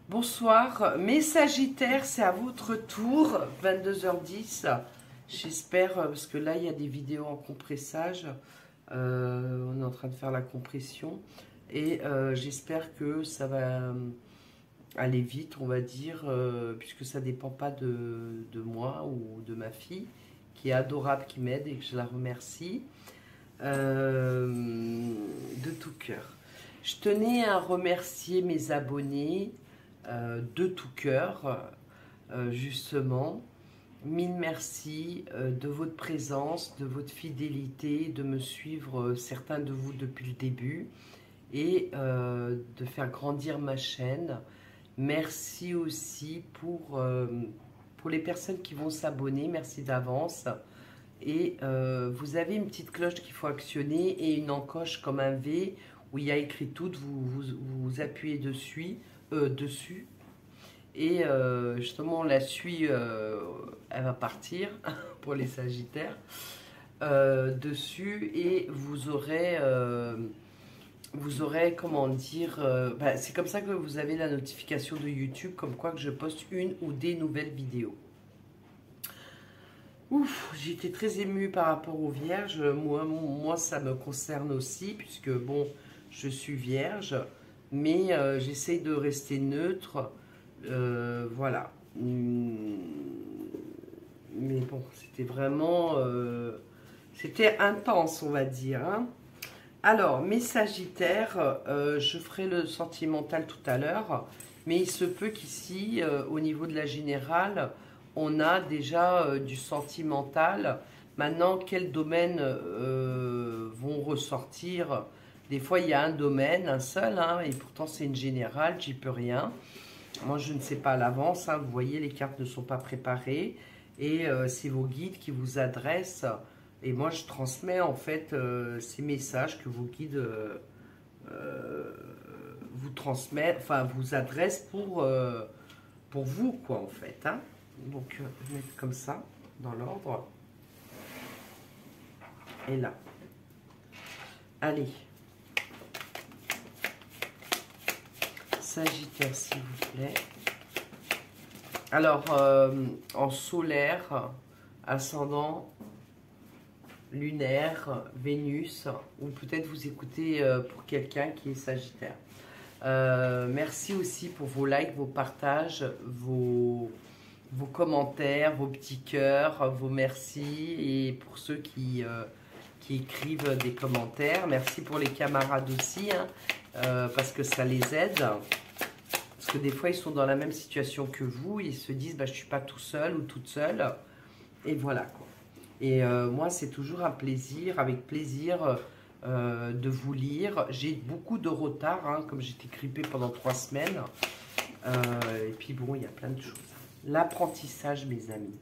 Bonsoir, mes Sagittaires, c'est à votre tour, 22h10. J'espère, parce que là il y a des vidéos en compressage, on est en train de faire la compression et j'espère que ça va aller vite, on va dire, puisque ça dépend pas de moi ou de ma fille qui est adorable, qui m'aide et que je la remercie de tout cœur. Je tenais à remercier mes abonnés de tout cœur, justement. Mille merci de votre présence, de votre fidélité, de me suivre, certains de vous depuis le début, et de faire grandir ma chaîne. Merci aussi pour les personnes qui vont s'abonner, merci d'avance. Et vous avez une petite cloche qu'il faut actionner et une encoche comme un V où il y a écrit tout, vous appuyez dessus, et justement la suie, elle va partir pour les Sagittaires dessus, et vous aurez comment dire, c'est comme ça que vous avez la notification de YouTube comme quoi que je poste une ou des nouvelles vidéos. Ouf, j'ai été très émue par rapport aux vierges. Moi, ça me concerne aussi, puisque bon, je suis vierge, mais j'essaye de rester neutre. Voilà. Mais bon, c'était vraiment... c'était intense, on va dire. Hein. Alors, mes Sagittaires, je ferai le sentimental tout à l'heure, mais il se peut qu'ici, au niveau de la générale, on a déjà du sentimental. Maintenant, quels domaines vont ressortir? Des fois, il y a un domaine, un seul, hein, et pourtant c'est une générale, j'y peux rien. Moi, je ne sais pas à l'avance, hein, vous voyez, les cartes ne sont pas préparées, et c'est vos guides qui vous adressent, et moi, je transmets en fait ces messages que vos guides vous transmettent, enfin, vous adressent pour vous, quoi, en fait, hein. Donc, je vais mettre comme ça, dans l'ordre. Et là. Allez. Sagittaire, s'il vous plaît. Alors, en solaire, ascendant, lunaire, Vénus, ou peut-être vous écoutez pour quelqu'un qui est Sagittaire. Merci aussi pour vos likes, vos partages, vos commentaires, vos petits cœurs, vos merci, et pour ceux qui écrivent des commentaires. Merci pour les camarades aussi, hein, parce que ça les aide. Parce que des fois, ils sont dans la même situation que vous, ils se disent, bah, je ne suis pas tout seul ou toute seule. Et voilà, quoi. Et moi, c'est toujours un plaisir, avec plaisir, de vous lire. J'ai beaucoup de retard, hein, comme j'étais grippée pendant 3 semaines. Et puis bon, il y a plein de choses. L'apprentissage, mes amis.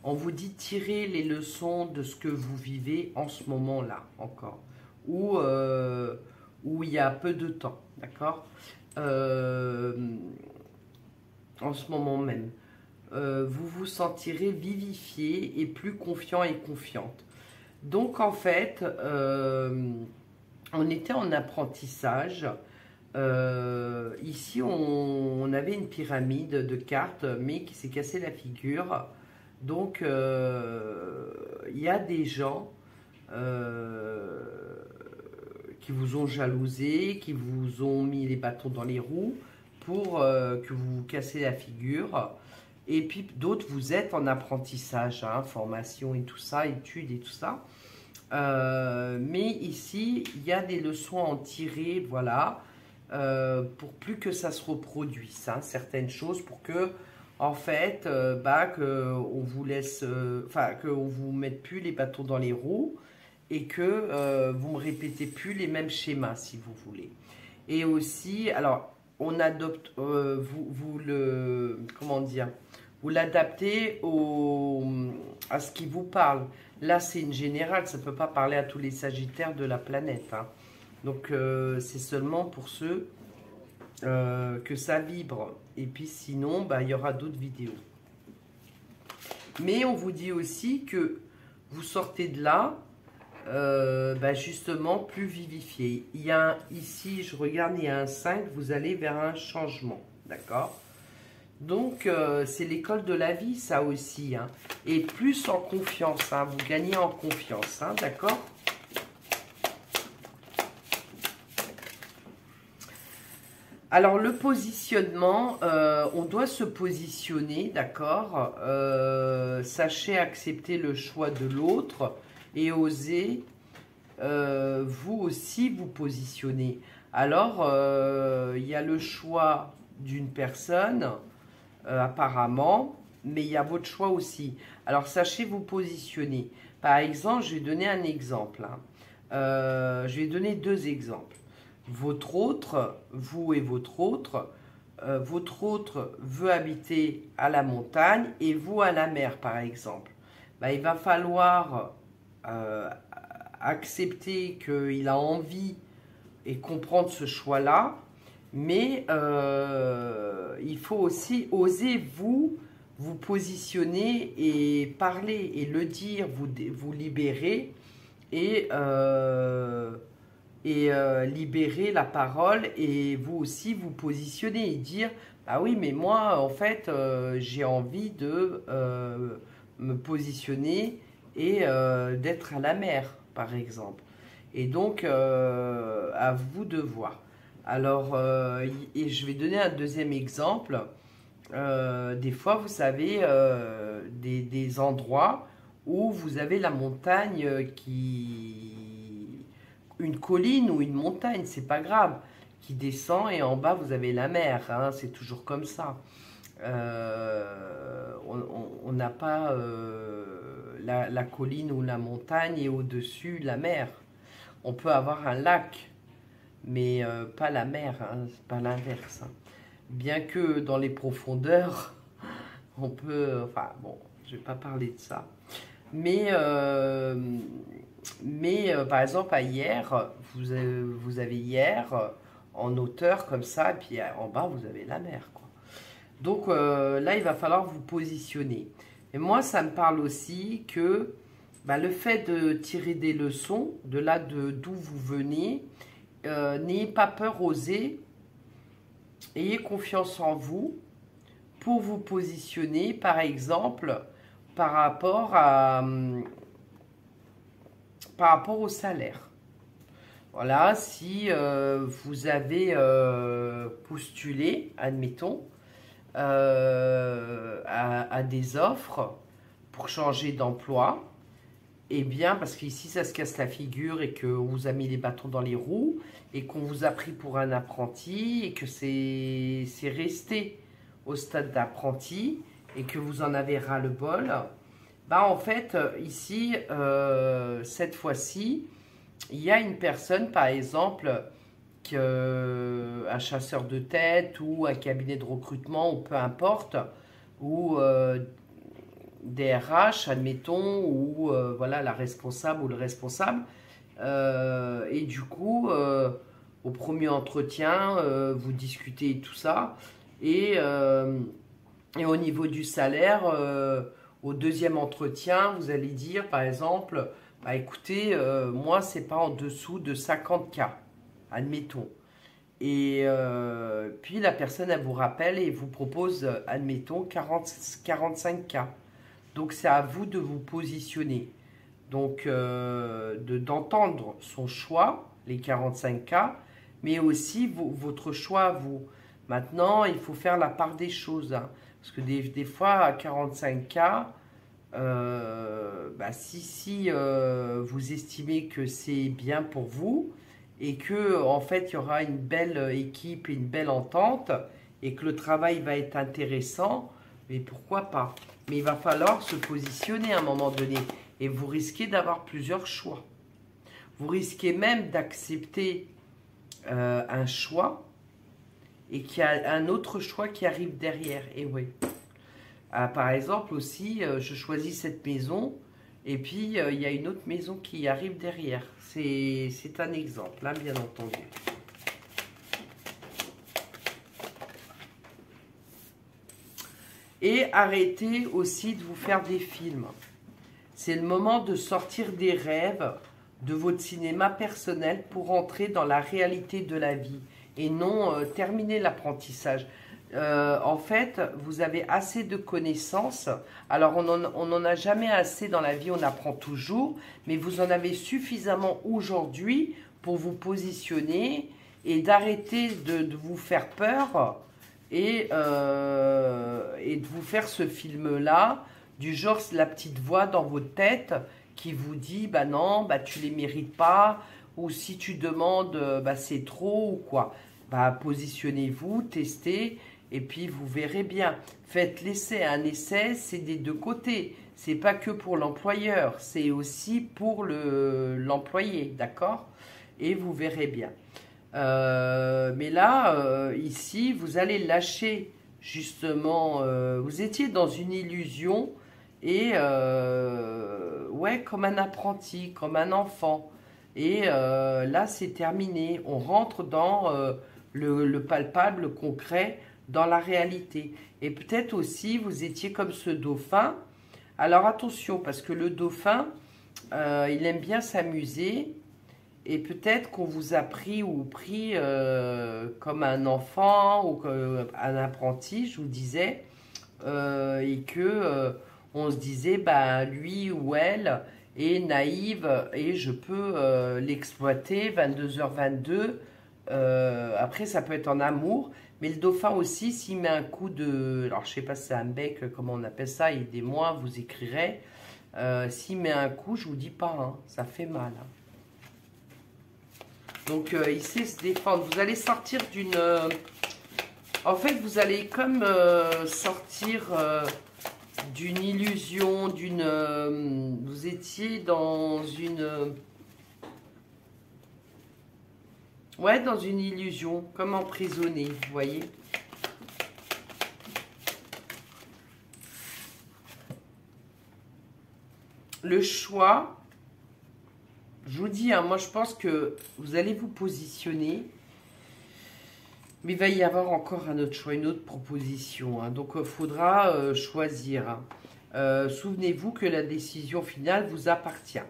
On vous dit tirer les leçons de ce que vous vivez en ce moment-là, encore. Où il y a peu de temps, d'accord, en ce moment même. Vous vous sentirez vivifié et plus confiant et confiante. Donc, en fait, on était en apprentissage. Ici, on avait une pyramide de cartes, mais qui s'est cassé la figure. Donc, il y a des gens qui vous ont jalousé, qui vous ont mis les bâtons dans les roues pour que vous vous cassez la figure. Et puis, d'autres, vous êtes en apprentissage, hein, formation et tout ça, études et tout ça. Mais ici, il y a des leçons à en tirer, voilà. Pour plus que ça se reproduise, hein, certaines choses, pour que, en fait, que on vous laisse, que on vous mette plus les bâtons dans les roues, et que vous ne me répétez plus les mêmes schémas, si vous voulez. Et aussi, alors, on adopte, comment dire, vous l'adaptez à ce qui vous parle. Là, c'est une générale, ça ne peut pas parler à tous les Sagittaires de la planète, hein. Donc, c'est seulement pour ceux que ça vibre. Et puis, sinon, il y aura d'autres vidéos. Mais on vous dit aussi que vous sortez de là, justement, plus vivifié. Il y a ici, je regarde, il y a un 5, vous allez vers un changement. d'accord? Donc, c'est l'école de la vie, ça aussi, hein. Et plus en confiance, hein, vous gagnez en confiance, hein, d'accord? Alors, le positionnement, on doit se positionner, d'accord? Sachez accepter le choix de l'autre et oser, vous aussi, vous positionner. Alors, il y a le choix d'une personne, apparemment, mais il y a votre choix aussi. Alors, sachez vous positionner. Par exemple, je vais donner un exemple, hein. Je vais donner deux exemples. Votre autre, vous et votre autre veut habiter à la montagne et vous à la mer, par exemple. Ben, il va falloir accepter qu'il a envie et comprendre ce choix-là, mais il faut aussi oser vous positionner et parler et le dire, vous libérer et libérer la parole et vous aussi vous positionner et dire ah oui mais moi en fait j'ai envie de me positionner et d'être à la mer par exemple et donc à vous de voir. Alors et je vais donner un deuxième exemple. Des fois vous savez des endroits où vous avez la montagne une colline ou une montagne, c'est pas grave, qui descend et en bas vous avez la mer, hein, c'est toujours comme ça. On n'a pas la colline ou la montagne et au-dessus la mer. On peut avoir un lac, mais pas la mer, hein, c'est pas l'inverse, hein. Bien que dans les profondeurs, on peut... Enfin bon, je vais pas parler de ça. Mais par exemple, à hier, vous avez hier en hauteur comme ça, et puis en bas, vous avez la mer, quoi. Donc là, il va falloir vous positionner. Et moi, ça me parle aussi que bah, le fait de tirer des leçons de là d'où vous venez, n'ayez pas peur, osez, ayez confiance en vous pour vous positionner, par exemple, par rapport au salaire. Voilà, si vous avez postulé, admettons, à des offres pour changer d'emploi, eh bien, parce qu'ici ça se casse la figure et qu'on vous a mis les bâtons dans les roues et qu'on vous a pris pour un apprenti et que c'est resté au stade d'apprenti et que vous en avez ras-le-bol, bah en fait, ici, cette fois-ci, il y a une personne, par exemple, un chasseur de tête ou un cabinet de recrutement, ou peu importe, ou des RH, admettons, ou voilà, la responsable ou le responsable. Et du coup, au premier entretien, vous discutez tout ça. Et au niveau du salaire, au deuxième entretien, vous allez dire, par exemple, bah, écoutez, moi, c'est pas en dessous de 50K, admettons. Et puis, la personne, elle vous rappelle et vous propose, admettons, 45K. Donc, c'est à vous de vous positionner. Donc, d'entendre son choix, les 45K, mais aussi votre choix à vous. Maintenant, il faut faire la part des choses, hein. Parce que des fois, à 45K, bah, si vous estimez que c'est bien pour vous et que en fait il y aura une belle équipe et une belle entente et que le travail va être intéressant, mais pourquoi pas? Mais il va falloir se positionner à un moment donné et vous risquez d'avoir plusieurs choix. Vous risquez même d'accepter un choix et qu'il y a un autre choix qui arrive derrière. Et oui. Par exemple aussi, je choisis cette maison et puis il y a une autre maison qui arrive derrière. C'est un exemple, hein, bien entendu. Et arrêtez aussi de vous faire des films. C'est le moment de sortir des rêves de votre cinéma personnel pour entrer dans la réalité de la vie et non terminer l'apprentissage. En fait, vous avez assez de connaissances. Alors, on n'en a jamais assez dans la vie, on apprend toujours, mais vous en avez suffisamment aujourd'hui pour vous positionner et d'arrêter de vous faire peur et de vous faire ce film-là, du genre la petite voix dans votre tête qui vous dit, bah non, bah tu les mérites pas, ou si tu demandes, bah c'est trop ou quoi. Bah positionnez-vous, testez, et puis vous verrez bien. Faites l'essai. Un essai, c'est des deux côtés. C'est pas que pour l'employeur, c'est aussi pour l'employé, d'accord? Et vous verrez bien. Mais là, ici, vous allez lâcher justement. Vous étiez dans une illusion et ouais, comme un apprenti, comme un enfant. Et là, c'est terminé. On rentre dans le palpable, le concret, dans la réalité. Et peut-être aussi, vous étiez comme ce dauphin. Alors attention, parce que le dauphin, il aime bien s'amuser. Et peut-être qu'on vous a pris ou pris comme un enfant ou comme un apprenti, je vous disais, et que on se disait, bah, lui ou elle est naïve et je peux l'exploiter 22h22. Après, ça peut être en amour, mais le dauphin aussi, s'il met un coup de... Alors, je sais pas si c'est un bec, comment on appelle ça, aidez-moi, vous écrirez. S'il met un coup, je vous dis pas, hein, ça fait mal. Hein. Donc, il sait se défendre. Vous allez sortir d'une... en fait, vous allez comme sortir d'une illusion, d'une... vous étiez dans une... ouais, dans une illusion, comme emprisonné, vous voyez. Le choix... Je vous dis, hein, moi je pense que vous allez vous positionner, mais il va y avoir encore un autre choix, une autre proposition. Hein, donc il faudra choisir. Hein. Souvenez-vous que la décision finale vous appartient.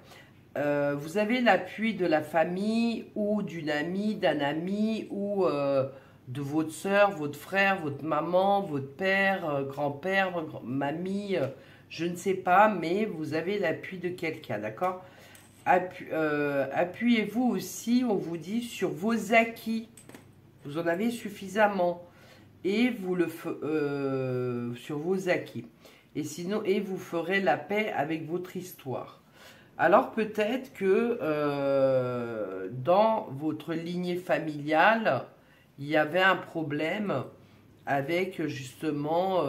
Vous avez l'appui de la famille ou d'une amie, d'un ami ou de votre soeur, votre frère, votre maman, votre père, grand-père, mamie, je ne sais pas, mais vous avez l'appui de quelqu'un, d'accord? Appuyez-vous aussi, on vous dit, sur vos acquis. Vous en avez suffisamment. Et vous sur vos acquis. Et sinon, et vous ferez la paix avec votre histoire. Alors peut-être que dans votre lignée familiale, il y avait un problème avec justement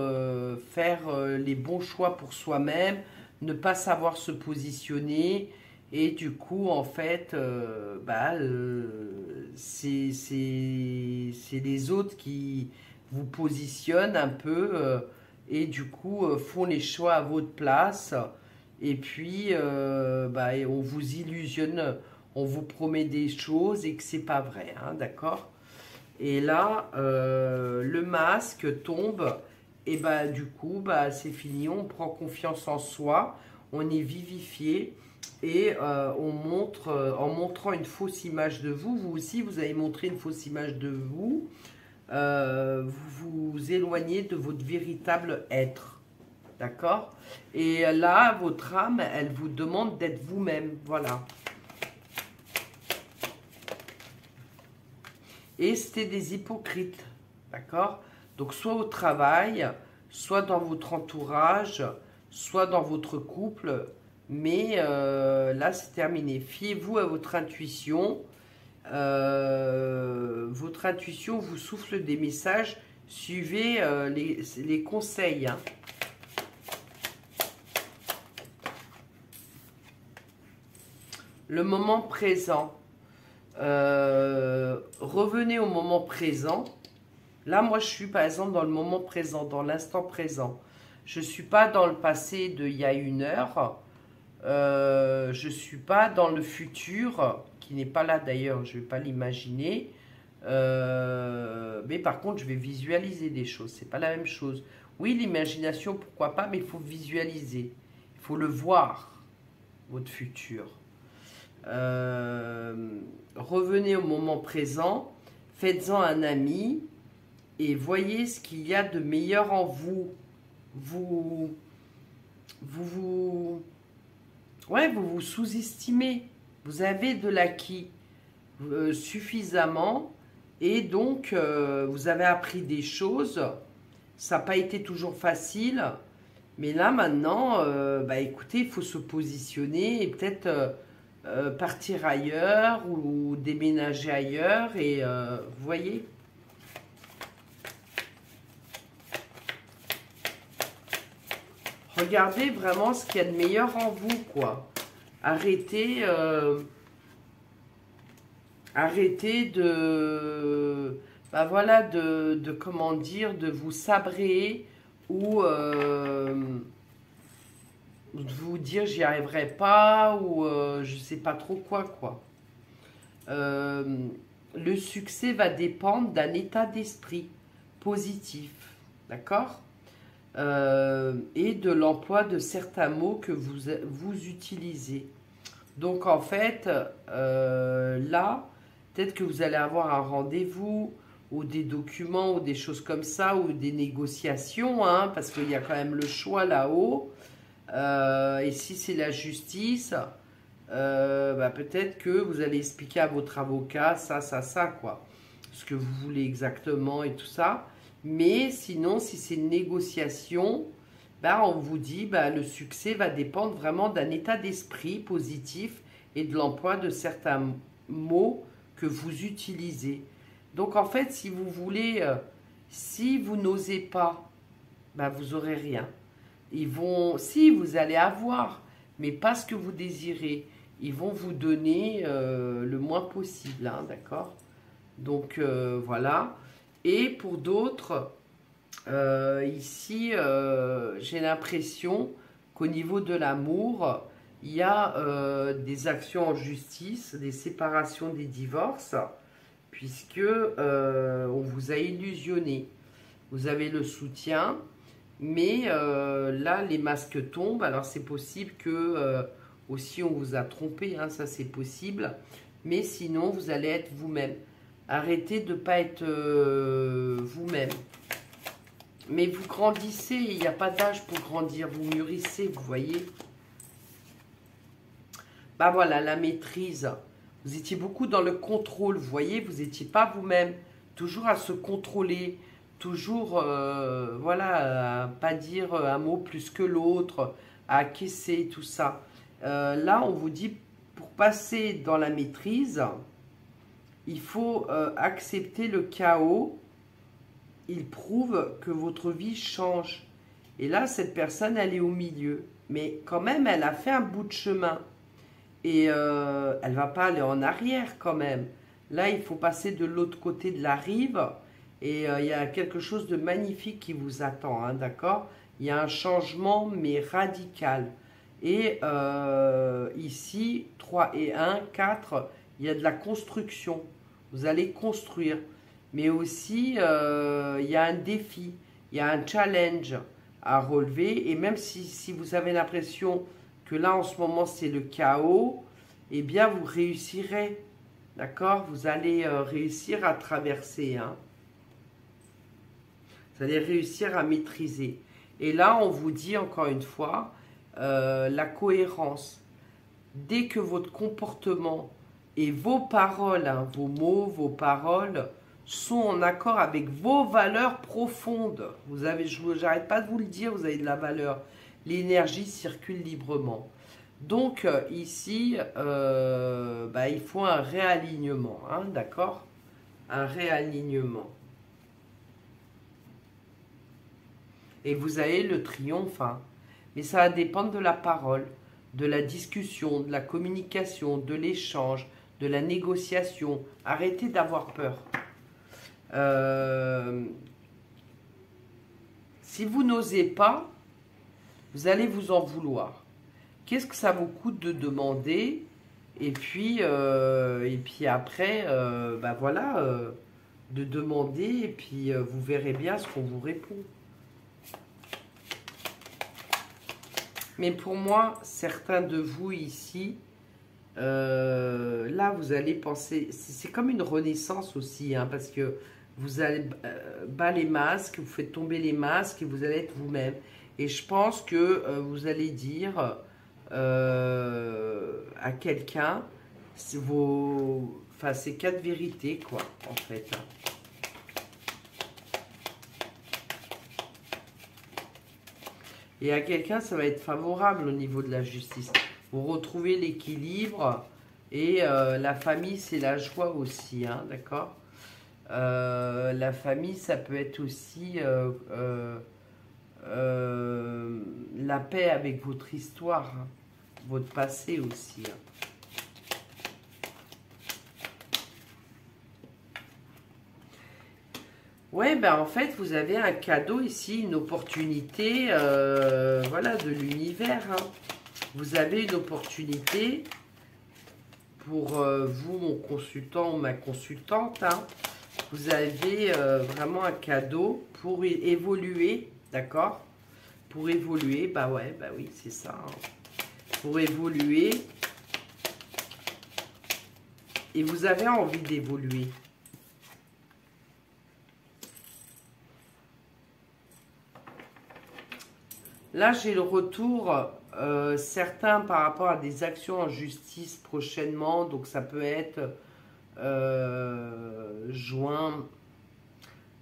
faire les bons choix pour soi-même, ne pas savoir se positionner. Et du coup, en fait, c'est les autres qui vous positionnent un peu et du coup font les choix à votre place. Et puis, et on vous illusionne, on vous promet des choses et que c'est pas vrai, hein, d'accord? Et là, le masque tombe et du coup, c'est fini, on prend confiance en soi, on est vivifié. Et on montre, en montrant une fausse image de vous, vous aussi, vous avez montré une fausse image de vous, vous vous éloignez de votre véritable être. D'accord? Et là, votre âme, elle vous demande d'être vous-même. Voilà. Et c'était des hypocrites. D'accord? Donc, soit au travail, soit dans votre entourage, soit dans votre couple. Mais là, c'est terminé. Fiez-vous à votre intuition. Votre intuition vous souffle des messages. Suivez les conseils. Hein. Le moment présent. Revenez au moment présent. Là, moi, je suis par exemple dans le moment présent, dans l'instant présent. Je ne suis pas dans le passé d'il y a 1 heure. Je ne suis pas dans le futur, qui n'est pas là d'ailleurs, je ne vais pas l'imaginer. Mais par contre, je vais visualiser des choses. C'est pas la même chose. Oui, l'imagination, pourquoi pas, mais il faut visualiser. Il faut le voir, votre futur. Revenez au moment présent, faites-en un ami et voyez ce qu'il y a de meilleur en vous. Vous sous-estimez. Vous avez de l'acquis suffisamment et donc vous avez appris des choses. Ça n'a pas été toujours facile, mais là maintenant, écoutez, il faut se positionner et peut-être partir ailleurs ou déménager ailleurs et vous voyez. Regardez vraiment ce qu'il y a de meilleur en vous, quoi. Arrêtez, arrêtez de, voilà, comment dire, de vous sabrer ou de vous dire j'y arriverai pas ou je sais pas trop quoi. Le succès va dépendre d'un état d'esprit positif, d'accord? Et de l'emploi de certains mots que vous utilisez. Donc en fait, là, peut-être que vous allez avoir un rendez-vous ou des documents ou des choses comme ça ou des négociations, hein, parce qu'il y a quand même le choix là-haut. Et si c'est la justice, peut-être que vous allez expliquer à votre avocat ça, quoi. Ce que vous voulez exactement et tout ça. Mais sinon, si c'est une négociation, on vous dit le succès va dépendre vraiment d'un état d'esprit positif et de l'emploi de certains mots que vous utilisez. Donc en fait, si vous voulez, si vous n'osez pas, vous n'aurez rien. Si vous allez avoir, mais pas ce que vous désirez, ils vont vous donner le moins possible, hein, d'accord? Donc voilà. Et pour d'autres, ici, j'ai l'impression qu'au niveau de l'amour, il y a des actions en justice, des séparations, des divorces, puisque on vous a illusionné. Vous avez le soutien, mais là, les masques tombent. Alors, c'est possible que aussi on vous a trompé, hein, ça c'est possible. Mais sinon, vous allez être vous-même. Arrêtez de ne pas être vous-même. Mais vous grandissez, il n'y a pas d'âge pour grandir. Vous mûrissez, vous voyez. Voilà, la maîtrise. Vous étiez beaucoup dans le contrôle, vous voyez. Vous n'étiez pas vous-même. Toujours à se contrôler. Toujours, voilà, à pas dire un mot plus que l'autre. À acquiescer, tout ça. Là, on vous dit, pour passer dans la maîtrise, il faut accepter le chaos. Il prouve que votre vie change. Et là, cette personne, elle est au milieu. Mais quand même, elle a fait un bout de chemin. Et elle ne va pas aller en arrière quand même. Là, il faut passer de l'autre côté de la rive. Et il y a quelque chose de magnifique qui vous attend, hein, d'accord? Il y a un changement, mais radical. Et ici, 3 et 1, 4, il y a de la construction. Vous allez construire. Mais aussi, il y a un défi, il y a un challenge à relever. Et même si vous avez l'impression que là, en ce moment, c'est le chaos, eh bien, vous réussirez. D'accord? Vous allez réussir à traverser. Hein. Vous allez réussir à maîtriser. Et là, on vous dit encore une fois, la cohérence. Dès que votre comportement et vos paroles, hein, vos mots, vos paroles, sont en accord avec vos valeurs profondes. Vous avez, j'arrête pas de vous le dire, vous avez de la valeur. L'énergie circule librement. Donc ici, il faut un réalignement, hein, d'accord? Un réalignement. Et vous avez le triomphe, hein. Mais ça va dépendre de la parole, de la discussion, de la communication, de l'échange, de la négociation. Arrêtez d'avoir peur. Si vous n'osez pas, vous allez vous en vouloir. Qu'est-ce que ça vous coûte de demander? Et puis après, de demander et puis vous verrez bien ce qu'on vous répond. Mais pour moi, certains de vous ici, là, vous allez penser, c'est comme une renaissance aussi, hein, parce que vous allez bas les masques, vous faites tomber les masques et vous allez être vous-même. Et je pense que vous allez dire à quelqu'un enfin, ces 4 vérités, quoi, en fait. Et à quelqu'un, ça va être favorable au niveau de la justice. Vous retrouvez l'équilibre et la famille, c'est la joie aussi, hein, d'accord? La famille, ça peut être aussi la paix avec votre histoire, hein, votre passé aussi. Hein. Ouais, ben en fait, vous avez un cadeau ici, une opportunité, voilà, de l'univers. Hein. Vous avez une opportunité pour vous, mon consultant ou ma consultante. Hein. Vous avez vraiment un cadeau pour évoluer, d'accord? Pour évoluer, bah ouais, bah oui, c'est ça. Hein. Pour évoluer. Et vous avez envie d'évoluer. Là, j'ai le retour, certains par rapport à des actions en justice prochainement. Donc, ça peut être juin.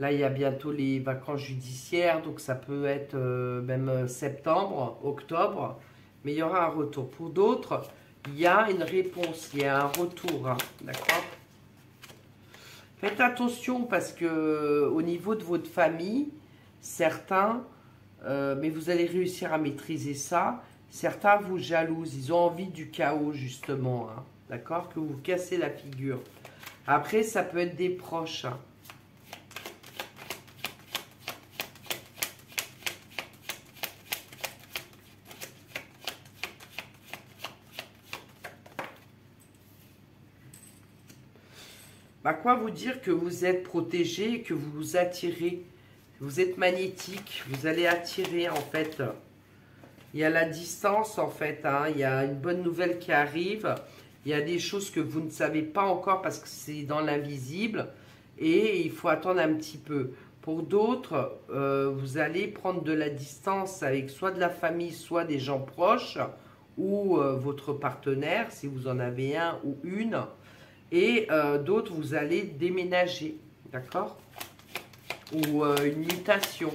Là, il y a bientôt les vacances judiciaires. Donc, ça peut être même septembre, octobre. Mais il y aura un retour. Pour d'autres, il y a une réponse. Il y a un retour. Hein, d'accord? Faites attention parce que au niveau de votre famille, certains... mais vous allez réussir à maîtriser ça. Certains vous jalousent, ils ont envie du chaos justement, hein, d'accord? Que vous cassez la figure. Après, ça peut être des proches. Hein. Bah, quoi vous dire que vous êtes protégé, que vous vous attirez. Vous êtes magnétique, vous allez attirer en fait. Il y a la distance en fait, hein, il y a une bonne nouvelle qui arrive. Il y a des choses que vous ne savez pas encore parce que c'est dans l'invisible. Et il faut attendre un petit peu. Pour d'autres, vous allez prendre de la distance avec soit de la famille, soit des gens proches. Ou votre partenaire, si vous en avez un ou une. Et d'autres, vous allez déménager, d'accord? Ou une mutation,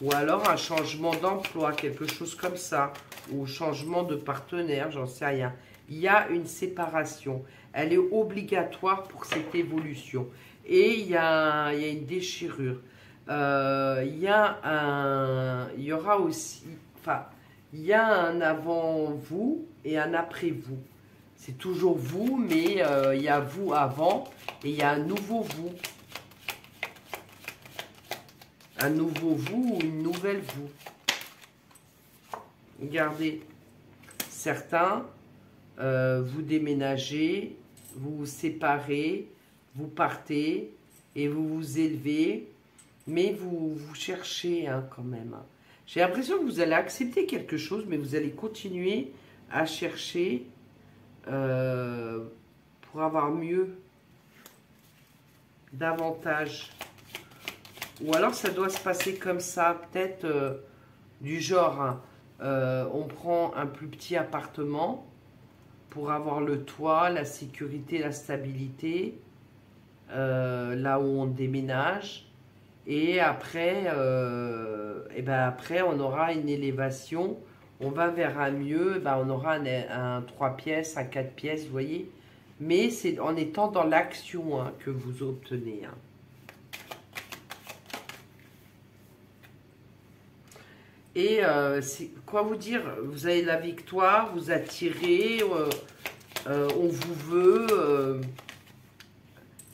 ou alors un changement d'emploi, quelque chose comme ça, ou changement de partenaire, j'en sais rien. Il y a une séparation, elle est obligatoire pour cette évolution. Et il y a une déchirure. Il y aura aussi, enfin, il y a un avant vous et un après vous. C'est toujours vous, mais il y a vous avant et il y a un nouveau vous. Un nouveau vous ou une nouvelle vous. Regardez, certains, vous déménagez, vous vous séparez, vous partez et vous vous élevez, mais vous cherchez hein, quand même. J'ai l'impression que vous allez accepter quelque chose, mais vous allez continuer à chercher pour avoir mieux, davantage. Ou alors ça doit se passer comme ça, peut-être du genre, hein, on prend un plus petit appartement pour avoir le toit, la sécurité, la stabilité, là où on déménage. Et après, après on aura une élévation, on va vers un mieux, on aura un 3 pièces, un 4 pièces, vous voyez. Mais c'est en étant dans l'action hein, que vous obtenez. Hein. Et quoi vous dire, vous avez la victoire, vous attirez, on vous veut,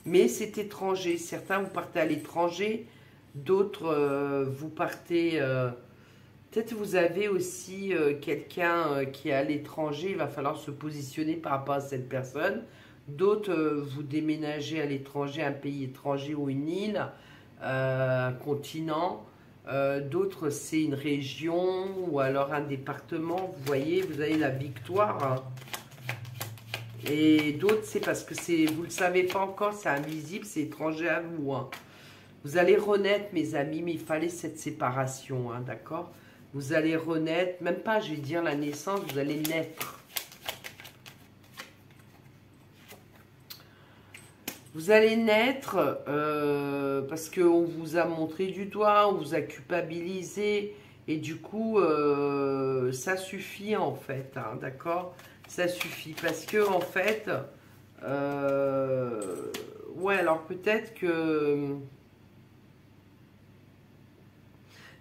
mais c'est étranger. Certains vous partez à l'étranger, d'autres vous partez, peut-être vous avez aussi quelqu'un qui est à l'étranger, il va falloir se positionner par rapport à cette personne. D'autres vous déménagez à l'étranger, un pays étranger ou une île, un continent. D'autres, c'est une région ou alors un département. Vous voyez, vous avez la victoire. Hein. Et d'autres, c'est parce que vous ne le savez pas encore, c'est invisible, c'est étranger à vous. Hein. Vous allez renaître, mes amis, mais il fallait cette séparation, hein, d'accord? Vous allez renaître, même pas, je vais dire la naissance, vous allez naître. Vous allez naître parce qu'on vous a montré du doigt, on vous a culpabilisé, et du coup, ça suffit en fait, hein, d'accord? Ça suffit, parce que en fait, ouais, alors peut-être que...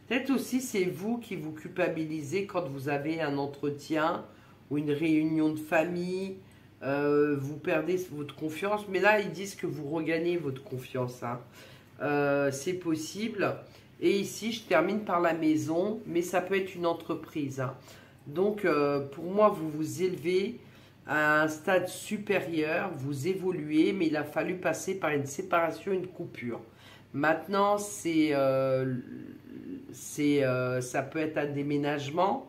Peut-être aussi c'est vous qui vous culpabilisez quand vous avez un entretien ou une réunion de famille, vous perdez votre confiance, mais là ils disent que vous regagnez votre confiance, hein. C'est possible. Et ici je termine par la maison, mais ça peut être une entreprise, hein. Donc pour moi vous vous élevez à un stade supérieur, vous évoluez, mais il a fallu passer par une séparation, une coupure. Maintenant ça peut être un déménagement,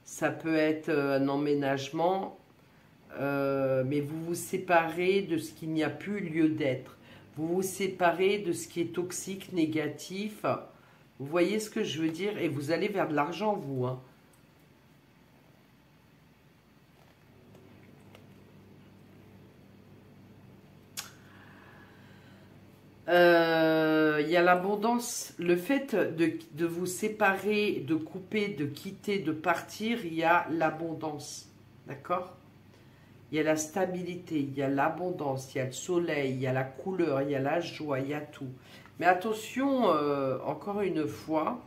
ça peut être un emménagement, mais vous vous séparez de ce qui n'y a plus lieu d'être. Vous vous séparez de ce qui est toxique, négatif. Vous voyez ce que je veux dire? Et vous allez vers de l'argent, vous, hein. Il y a l'abondance, le fait de vous séparer, de couper, de quitter, de partir, il y a l'abondance, d'accord? Il y a la stabilité, il y a l'abondance, il y a le soleil, il y a la couleur, il y a la joie, il y a tout. Mais attention, encore une fois,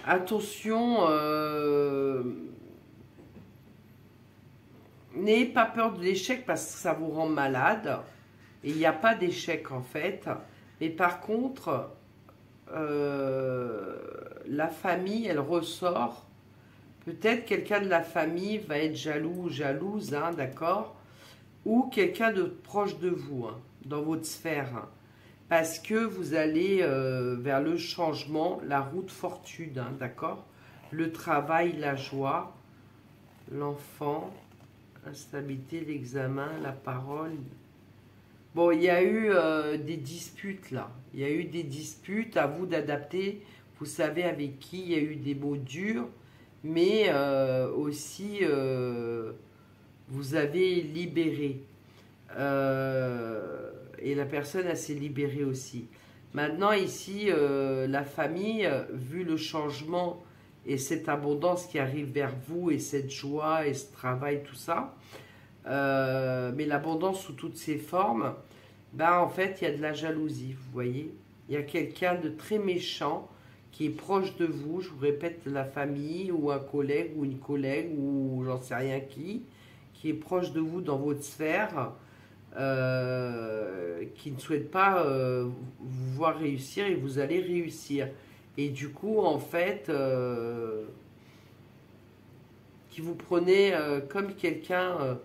attention, n'ayez pas peur de l'échec parce que ça vous rend malade. Et il n'y a pas d'échec en fait. Mais par contre, la famille, elle ressort. Peut-être quelqu'un de la famille va être jaloux ou jalouse, hein, d'accord? Ou quelqu'un de proche de vous, hein, dans votre sphère, hein. Parce que vous allez vers le changement, la route fortune, hein, d'accord? Le travail, la joie, l'enfant, l'instabilité, l'examen, la parole. Bon, il y a eu des disputes là. Il y a eu des disputes, à vous d'adapter. Vous savez avec qui il y a eu des mots durs, mais aussi vous avez libéré. Et la personne, elle s'est libérée aussi. Maintenant, ici, la famille, vu le changement et cette abondance qui arrive vers vous, et cette joie, et ce travail, tout ça, mais l'abondance sous toutes ses formes, ben, en fait, il y a de la jalousie, vous voyez. Il y a quelqu'un de très méchant qui est proche de vous, je vous répète, la famille, ou un collègue, ou une collègue, ou j'en sais rien qui est proche de vous dans votre sphère, qui ne souhaite pas vous voir réussir, et vous allez réussir. Et du coup, en fait, qui vous prenez comme quelqu'un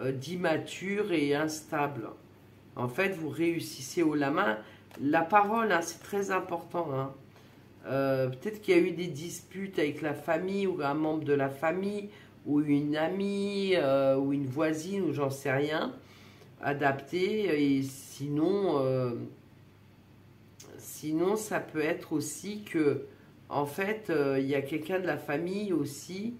d'immature et instable. En fait, vous réussissez haut la main. La parole, hein, c'est très important, hein. Peut-être qu'il y a eu des disputes avec la famille ou un membre de la famille ou une amie ou une voisine ou j'en sais rien, adapté. Et sinon, ça peut être aussi que, en fait, il y a quelqu'un de la famille aussi.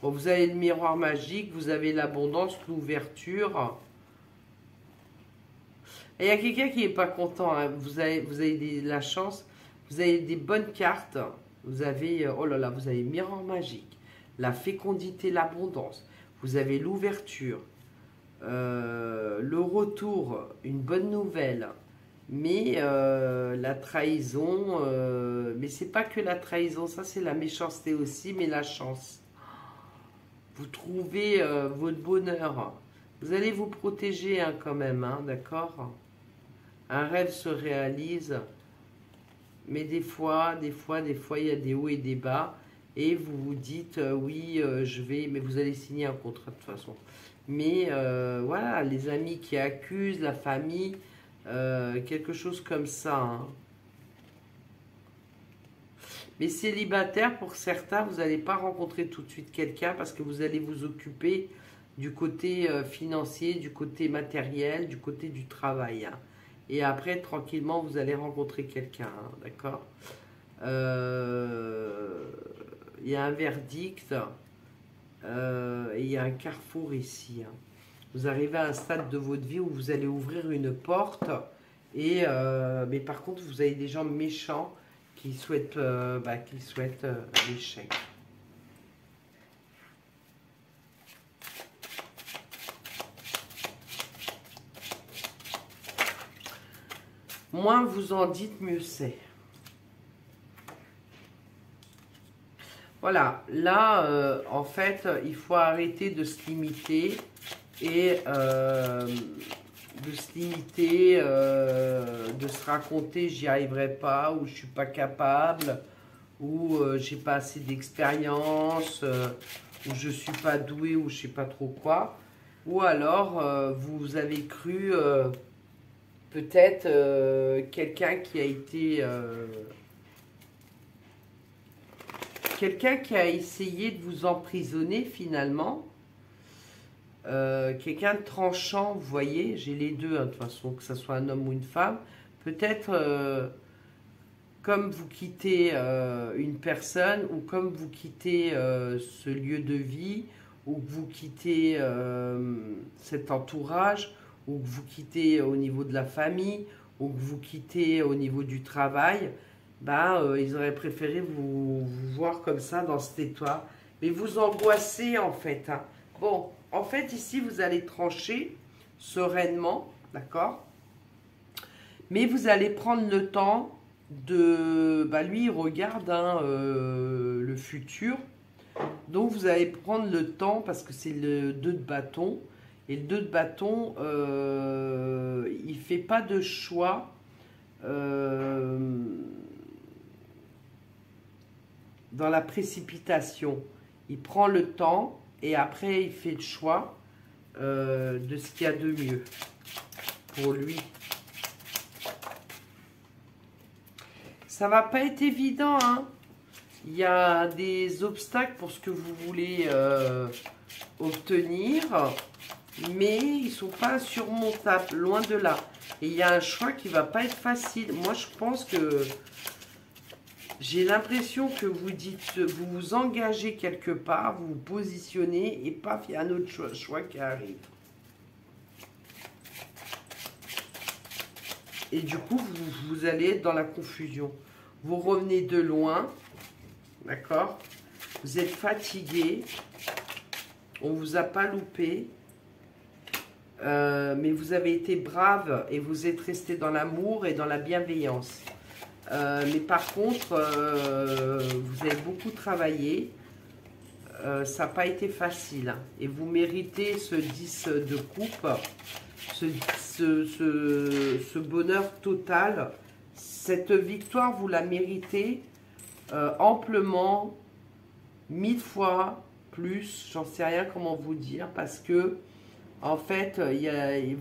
Bon, vous avez le miroir magique, vous avez l'abondance, l'ouverture. Et il y a quelqu'un qui n'est pas content, hein. Vous avez la chance, vous avez des bonnes cartes. Vous avez, oh là là, vous avez le miroir magique, la fécondité, l'abondance. Vous avez l'ouverture, le retour, une bonne nouvelle. Mais la trahison, mais c'est pas que la trahison, ça c'est la méchanceté aussi, mais la chance. Vous trouvez votre bonheur. Vous allez vous protéger, hein, quand même, hein, d'accord? Un rêve se réalise, mais des fois, il y a des hauts et des bas. Et vous vous dites, oui, je vais, mais vous allez signer un contrat de toute façon. Mais voilà, les amis qui accusent, la famille, quelque chose comme ça. Hein. Mais célibataire, pour certains, vous n'allez pas rencontrer tout de suite quelqu'un parce que vous allez vous occuper du côté financier, du côté matériel, du côté du travail. Hein. Et après, tranquillement, vous allez rencontrer quelqu'un, hein, d'accord? Il y a un verdict et il y a un carrefour ici. Hein. Vous arrivez à un stade de votre vie où vous allez ouvrir une porte et mais par contre, vous avez des gens méchants qui souhaitent l'échec. Moins vous en dites, mieux c'est. Voilà, là, en fait, il faut arrêter de se limiter et de se raconter j'y arriverai pas, ou je suis pas capable, ou j'ai pas assez d'expérience, ou je suis pas doué, ou je sais pas trop quoi. Ou alors, vous avez cru peut-être quelqu'un qui a été... quelqu'un qui a essayé de vous emprisonner finalement, quelqu'un de tranchant, vous voyez, j'ai les deux, hein, de toute façon, que ce soit un homme ou une femme, peut-être comme vous quittez une personne, ou comme vous quittez ce lieu de vie, ou que vous quittez cet entourage, ou que vous quittez au niveau de la famille, ou que vous quittez au niveau du travail, ils auraient préféré vous voir comme ça dans cet état. Mais vous angoissez en fait. Hein. Bon, en fait ici vous allez trancher sereinement, d'accord? Mais vous allez prendre le temps de... lui il regarde hein, le futur. Donc vous allez prendre le temps parce que c'est le 2 de bâton. Et le 2 de bâton, il ne fait pas de choix. Dans la précipitation. Il prend le temps et après il fait le choix de ce qu'il y a de mieux pour lui. Ça va pas être évident, hein. Il y a des obstacles pour ce que vous voulez obtenir, mais ils sont pas insurmontables, loin de là. Et il y a un choix qui va pas être facile. Moi, je pense que j'ai l'impression que vous dites, vous vous engagez quelque part, vous vous positionnez et paf, il y a un autre choix qui arrive. Et du coup, vous allez être dans la confusion. Vous revenez de loin, d'accord? Vous êtes fatigué, on ne vous a pas loupé, mais vous avez été brave et vous êtes resté dans l'amour et dans la bienveillance. Mais par contre, vous avez beaucoup travaillé, ça n'a pas été facile. Hein, et vous méritez ce 10 de coupe, ce bonheur total. Cette victoire, vous la méritez amplement, 1000 fois plus, j'en sais rien comment vous dire, parce que en fait,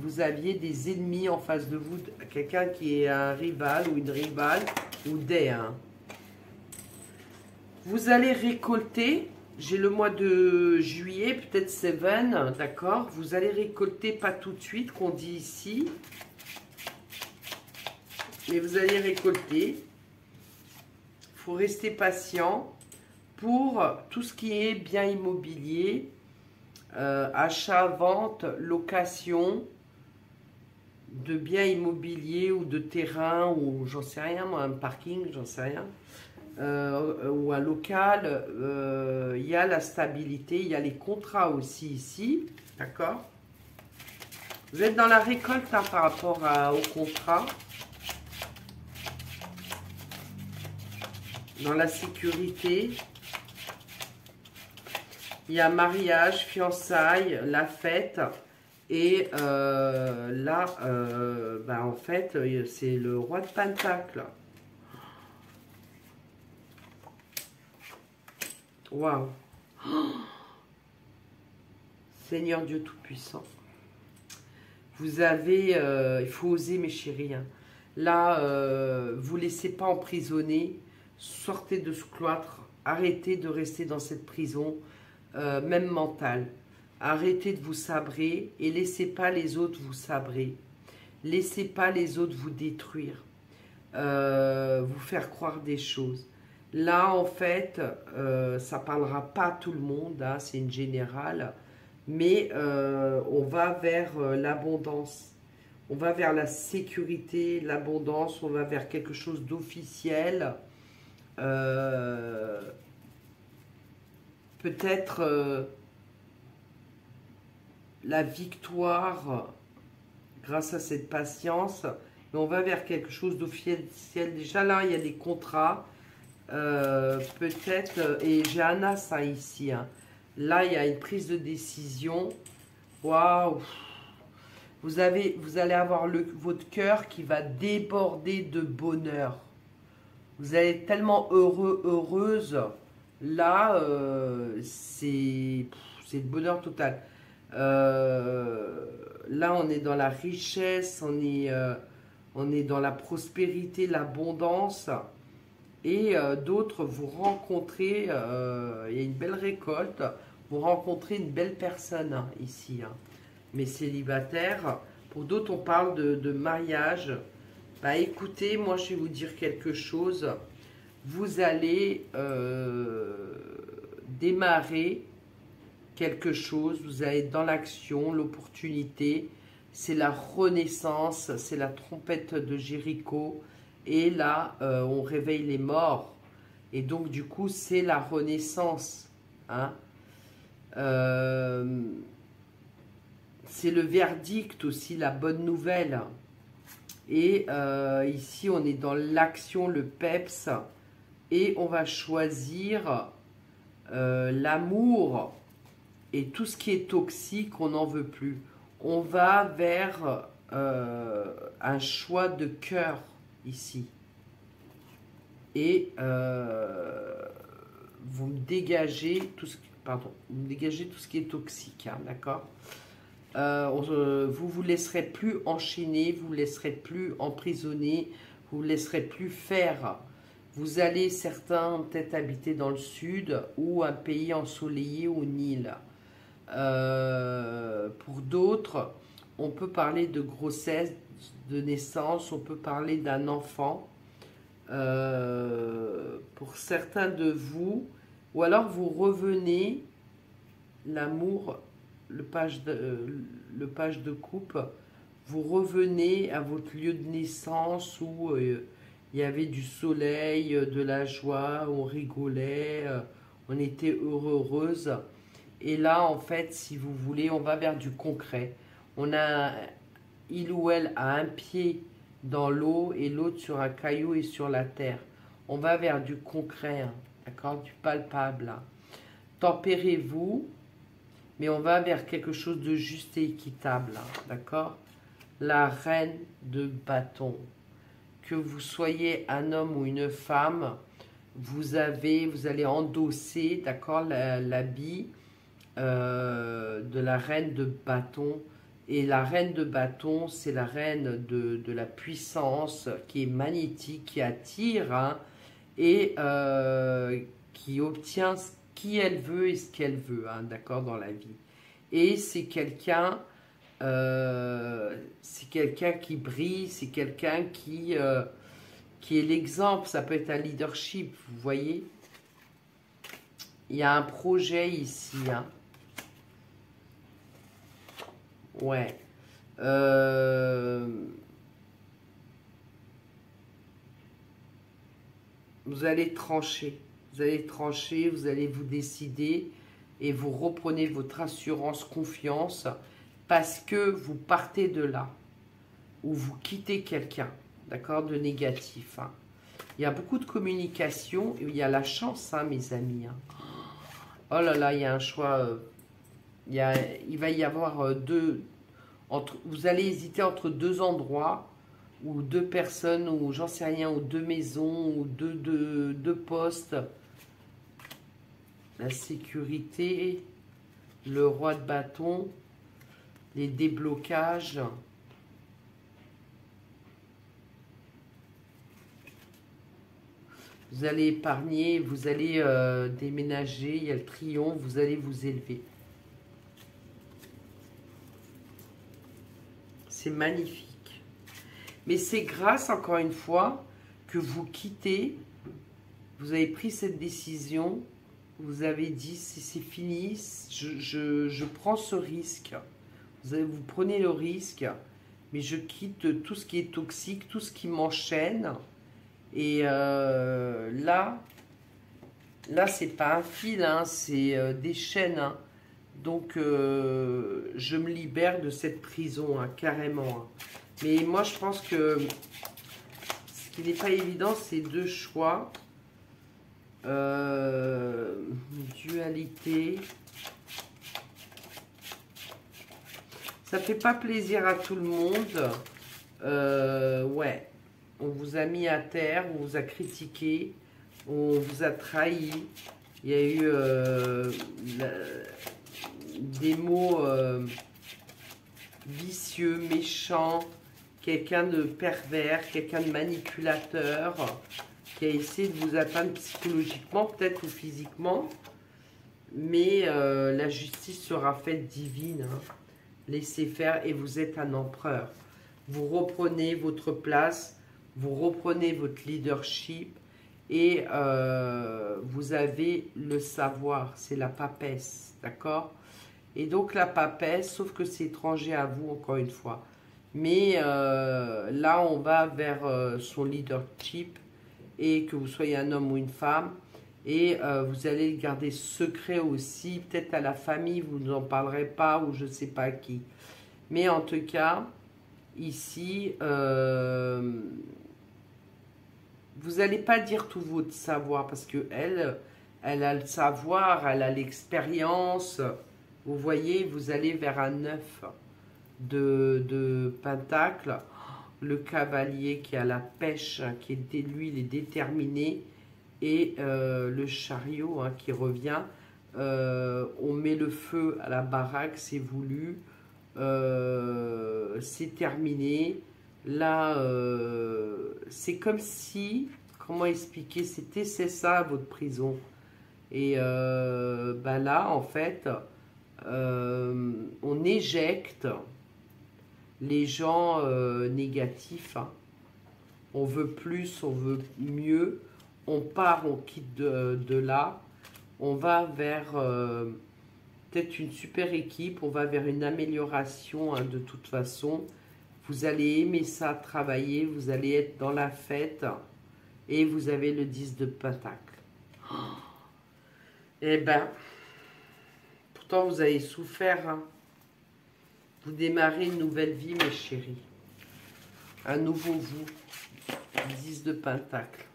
vous aviez des ennemis en face de vous, quelqu'un qui est un rival ou une rivale, ou des. Hein. Vous allez récolter, j'ai le mois de juillet, peut-être 7, d'accord? Vous allez récolter, pas tout de suite, qu'on dit ici, mais vous allez récolter. Il faut rester patient pour tout ce qui est bien immobilier, achat, vente, location de biens immobiliers ou de terrain ou j'en sais rien, moi, un parking, j'en sais rien, ou un local. Il y a la stabilité, il y a les contrats aussi ici, d'accord? Vous êtes dans la récolte hein, par rapport au contrat, dans la sécurité. Il y a mariage, fiançailles, la fête. Et là, en fait, c'est le roi de Pentacle. Waouh! Seigneur Dieu Tout-Puissant. Vous avez, il faut oser mes chéris. Hein. Là, vous ne laissez pas emprisonner. Sortez de ce cloître. Arrêtez de rester dans cette prison, même mentale. Arrêtez de vous sabrer et laissez pas les autres vous sabrer. Laissez pas les autres vous détruire. Vous faire croire des choses. Là, en fait, ça parlera pas à tout le monde, hein, c'est une générale, mais on va vers l'abondance. On va vers la sécurité, l'abondance, on va vers quelque chose d'officiel. Peut-être la victoire grâce à cette patience, mais on va vers quelque chose d'officiel. Déjà là, il y a des contrats. Peut-être, et j'ai un as hein, ici. Hein. Là, il y a une prise de décision. Waouh! Vous allez avoir votre cœur qui va déborder de bonheur. Vous allez être tellement heureux, heureuse. Là, c'est le bonheur total. Là, on est dans la richesse, on est dans la prospérité, l'abondance. Et d'autres, vous rencontrez, il y a une belle récolte, vous rencontrez une belle personne hein, ici. Hein. Mais célibataires, pour d'autres, on parle de mariage. Bah écoutez, moi je vais vous dire quelque chose. Vous allez démarrer quelque chose, vous allez être dans l'action, l'opportunité. C'est la renaissance, c'est la trompette de Jéricho. Et là, on réveille les morts. Et donc, du coup, c'est la renaissance. Hein. C'est le verdict aussi, la bonne nouvelle. Et ici, on est dans l'action, le peps. Et on va choisir l'amour. Et tout ce qui est toxique, on n'en veut plus. On va vers un choix de cœur. Ici. Et vous me dégagez tout ce qui, vous me dégagez tout ce qui est toxique, hein, d'accord. Vous vous laisserez plus enchaîner, vous vous laisserez plus emprisonner, vous vous laisserez plus faire. Vous allez, certains peut-être habiter dans le sud ou un pays ensoleillé au Nil. Pour d'autres, on peut parler de grossesse, de naissance, on peut parler d'un enfant. Pour certains de vous, ou alors vous revenez, l'amour, le page de coupe, vous revenez à votre lieu de naissance où il y avait du soleil, de la joie, on rigolait, on était heureuse. Et là, en fait, si vous voulez, on va vers du concret. Il ou elle a un pied dans l'eau et l'autre sur un caillou et sur la terre. On va vers du concret, hein, d'accord, du palpable. Hein. Tempérez-vous, mais on va vers quelque chose de juste et équitable, hein, d'accord. La reine de bâton. Que vous soyez un homme ou une femme, vous allez endosser, d'accord, l'habit de la reine de bâton. Et la reine de bâton, c'est la reine de la puissance qui est magnétique, qui attire hein, et qui obtient qui elle veut et ce qu'elle veut, hein, d'accord, dans la vie. Et c'est quelqu'un qui brille, c'est quelqu'un qui est l'exemple. Ça peut être un leadership, vous voyez. Il y a un projet ici, hein. Ouais. Vous allez trancher. Vous allez trancher, vous allez vous décider et vous reprenez votre assurance, confiance parce que vous partez de là ou vous quittez quelqu'un, d'accord, de négatif. Hein. Il y a beaucoup de communication et il y a la chance, hein, mes amis. Hein. Oh là là, il y a un choix... il va y avoir vous allez hésiter entre deux endroits ou deux personnes ou j'en sais rien, ou deux maisons ou deux postes. La sécurité, le roi de bâton, les déblocages. Vous allez épargner, vous allez déménager, il y a le triomphe, vous allez vous élever. C'est magnifique. Mais c'est grâce, encore une fois, que vous quittez, vous avez pris cette décision, vous avez dit, c'est fini, je prends ce risque. Vous prenez le risque, mais je quitte tout ce qui est toxique, tout ce qui m'enchaîne. Et là, c'est pas un fil, hein, c'est des chaînes. Hein. Donc, je me libère de cette prison, hein, carrément. Hein. Mais moi, je pense que ce qui n'est pas évident, c'est deux choix. Dualité. Ça fait pas plaisir à tout le monde. Ouais. On vous a mis à terre, on vous a critiqué, on vous a trahi. Il y a eu des mots vicieux, méchants, quelqu'un de pervers, quelqu'un de manipulateur qui a essayé de vous atteindre psychologiquement, peut-être ou physiquement. Mais la justice sera faite divine. Hein. Laissez faire et vous êtes un empereur. Vous reprenez votre place, vous reprenez votre leadership et vous avez le savoir. C'est la papesse, d'accord? Et donc la papesse, sauf que c'est étranger à vous, encore une fois. Mais là, on va vers son leadership et que vous soyez un homme ou une femme. Et vous allez le garder secret aussi. Peut-être à la famille, vous n'en parlerez pas ou je ne sais pas à qui. Mais en tout cas, ici, vous n'allez pas dire tout votre savoir parce qu'elle, elle a le savoir, elle a l'expérience. Vous voyez, vous allez vers un 9 de pentacle. Le cavalier qui a la pêche, hein, qui est, lui, il est déterminé. Et le chariot hein, qui revient. On met le feu à la baraque, c'est voulu. C'est terminé. Là, c'est comme si, comment expliquer, c'est ça votre prison. Et bah là, en fait, on éjecte les gens négatifs. Hein. On veut plus, on veut mieux. On part, on quitte de là. On va vers peut-être une super équipe. On va vers une amélioration hein, de toute façon. Vous allez aimer ça, travailler. Vous allez être dans la fête. Et vous avez le 10 de pentacle. Oh. Eh ben, pourtant vous avez souffert. Hein. Vous démarrez une nouvelle vie, mes chéris. Un nouveau vous. 10 de pentacle.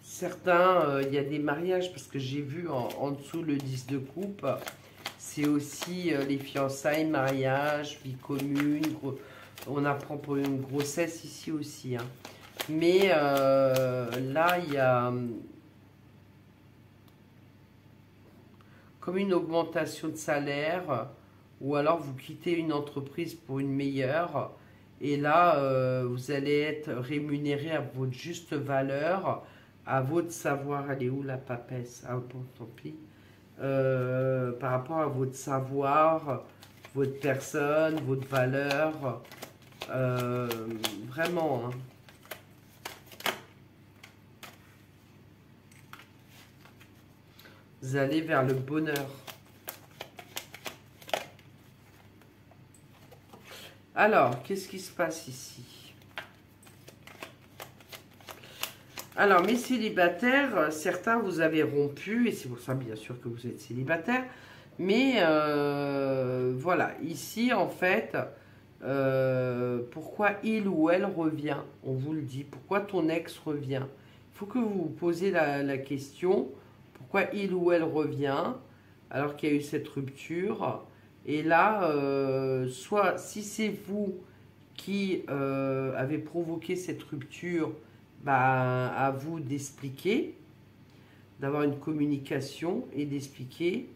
Certains, il y a des mariages, parce que j'ai vu en dessous le 10 de coupe, c'est aussi les fiançailles, mariage, vie commune, on apprend pour une grossesse ici aussi. Hein. Mais là, il y a comme une augmentation de salaire, ou alors vous quittez une entreprise pour une meilleure, et là, vous allez être rémunéré à votre juste valeur, à votre savoir. Elle est où la papesse? Ah bon, tant pis. Par rapport à votre savoir, votre personne, votre valeur. Vraiment. Hein. Vous allez vers le bonheur. Alors, qu'est-ce qui se passe ici? Alors, mes célibataires, certains vous avez rompu, et c'est pour ça, bien sûr, que vous êtes célibataire. Mais, voilà, ici, en fait, pourquoi il ou elle revient? On vous le dit. Pourquoi ton ex revient? Il faut que vous vous posiez la question. Pourquoi il ou elle revient alors qu'il y a eu cette rupture? Et là, soit si c'est vous qui avait provoqué cette rupture, bah, à vous d'expliquer, d'avoir une communication et d'expliquer.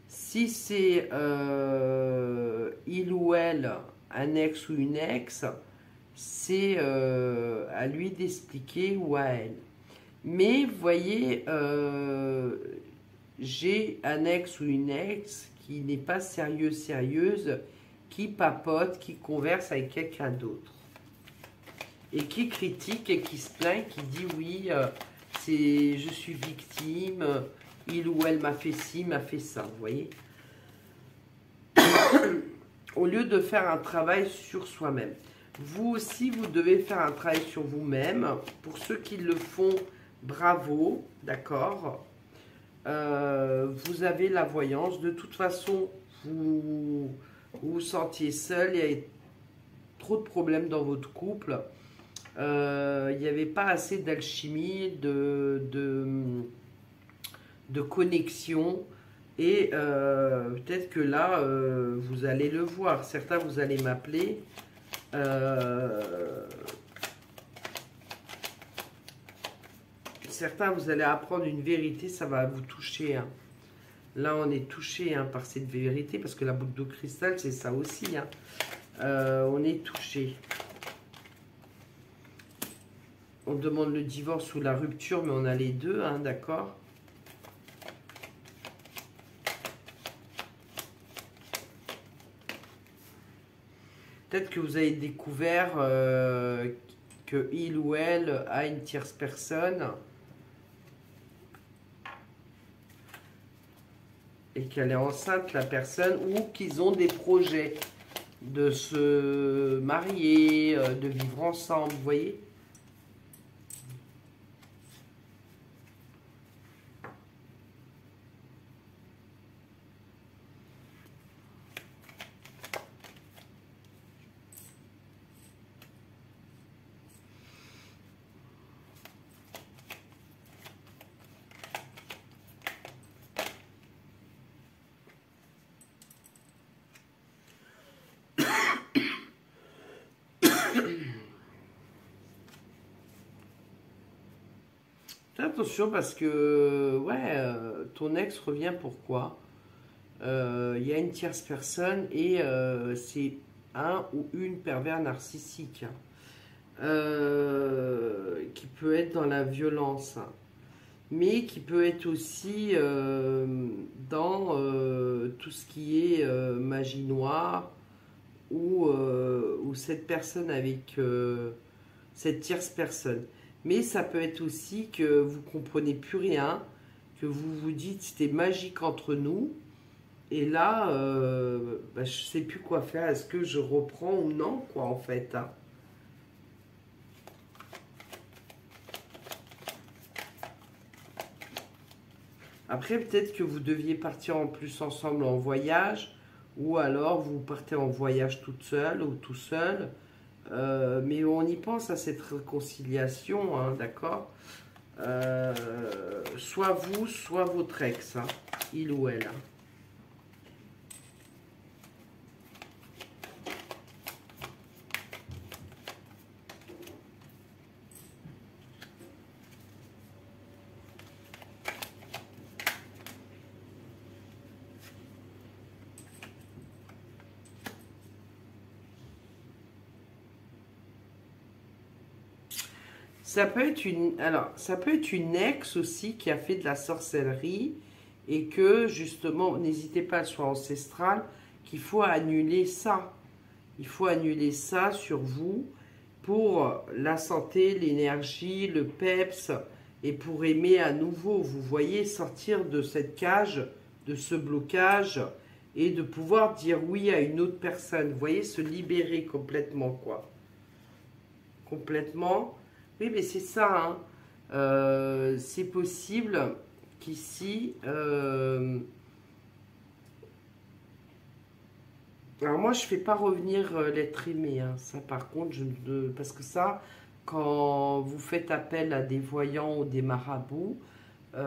Si c'est il ou elle, un ex ou une ex, c'est à lui d'expliquer ou à elle. Mais vous voyez, j'ai un ex ou une ex qui n'est pas sérieuse, qui papote, qui converse avec quelqu'un d'autre. Et qui critique et qui se plaint, qui dit oui, je suis victime, il ou elle m'a fait ci, m'a fait ça, vous voyez. Au lieu de faire un travail sur soi-même. Vous aussi, vous devez faire un travail sur vous-même. Pour ceux qui le font, bravo, d'accord. Vous avez la voyance. De toute façon, vous vous sentiez seul, il y avait trop de problèmes dans votre couple. Il n'y avait pas assez d'alchimie, de connexion. Et peut-être que là, vous allez le voir. Certains, vous allez m'appeler. Certains, vous allez apprendre une vérité, ça va vous toucher. Hein. Là, on est touché hein, par cette vérité, parce que la boule de cristal, c'est ça aussi. Hein. On est touché. On demande le divorce ou la rupture, mais on a les deux, hein, d'accord? Peut-être que vous avez découvert que il ou elle a une tierce personne et qu'elle est enceinte, la personne, ou qu'ils ont des projets de se marier, de vivre ensemble, vous voyez? Fais attention parce que, ouais, ton ex revient pourquoi? Il y a une tierce personne et c'est un ou une pervers narcissique qui peut être dans la violence, mais qui peut être aussi dans tout ce qui est magie noire ou cette personne avec cette tierce personne. Mais ça peut être aussi que vous comprenez plus rien, que vous vous dites c'était magique entre nous. Et là, bah, je sais plus quoi faire. Est-ce que je reprends ou non, quoi, en fait. Hein. Après, peut-être que vous deviez partir en plus ensemble en voyage, ou alors vous partez en voyage toute seule ou tout seul. Mais on y pense à cette réconciliation, hein, d'accord? Soit vous, soit votre ex, hein, il ou elle. Hein. Ça peut être ça peut être une ex aussi qui a fait de la sorcellerie et que justement, n'hésitez pas, soit ancestral, qu'il faut annuler ça. Il faut annuler ça sur vous pour la santé, l'énergie, le peps et pour aimer à nouveau. Vous voyez, sortir de cette cage, de ce blocage et de pouvoir dire oui à une autre personne. Vous voyez, se libérer complètement, quoi. Complètement. Oui, mais c'est ça, hein. C'est possible qu'ici... alors moi, je ne fais pas revenir l'être aimé. Hein. Ça, par contre, parce que ça, quand vous faites appel à des voyants ou des marabouts, bah,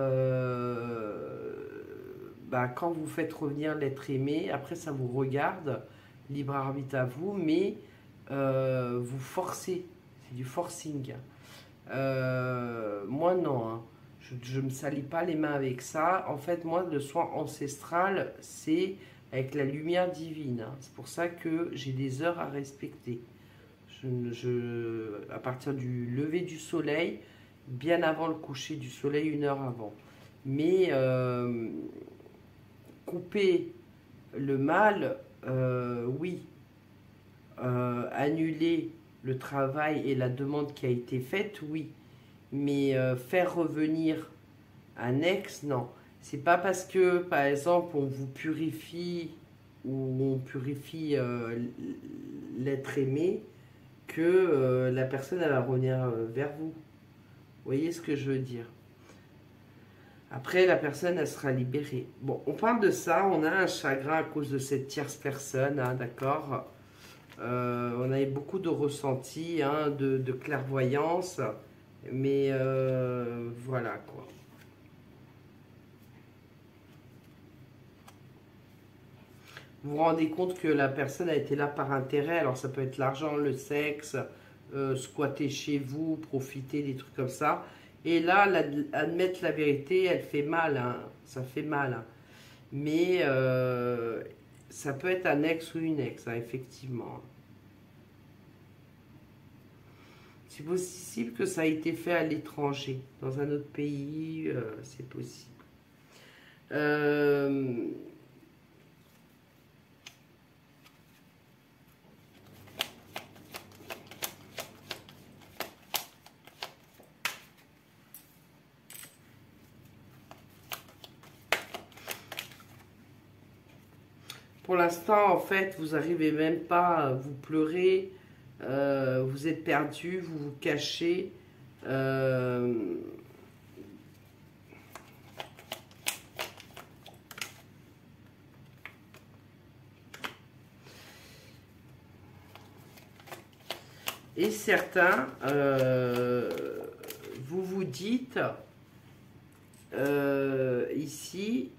quand vous faites revenir l'être aimé, après, ça vous regarde, libre arbitre à vous, mais vous forcez, c'est du forcing. Moi non, hein. Je me salis pas les mains avec ça. En fait, moi, le soin ancestral, c'est avec la lumière divine, hein. C'est pour ça que j'ai des heures à respecter. À partir du lever du soleil, bien avant le coucher du soleil, 1 heure avant. Mais couper le mal, oui. Annuler le travail et la demande qui a été faite, oui. Mais faire revenir un ex, non. C'est pas parce que, par exemple, on vous purifie ou on purifie l'être aimé que la personne elle va revenir vers vous. Vous voyez ce que je veux dire? Après, la personne, elle sera libérée. Bon, on parle de ça, on a un chagrin à cause de cette tierce personne, hein, d'accord? On avait beaucoup de ressentis, hein, de clairvoyance, mais voilà quoi. Vous vous rendez compte que la personne a été là par intérêt, alors ça peut être l'argent, le sexe, squatter chez vous, profiter, des trucs comme ça. Et là, admettre la vérité, elle fait mal, hein, ça fait mal, hein. Mais ça peut être un ex ou une ex, hein, effectivement. C'est possible que ça a été fait à l'étranger, dans un autre pays, c'est possible. Pour l'instant, en fait, vous n'arrivez même pas, vous pleurez, vous êtes perdu, vous vous cachez. Et certains, vous vous dites, ici,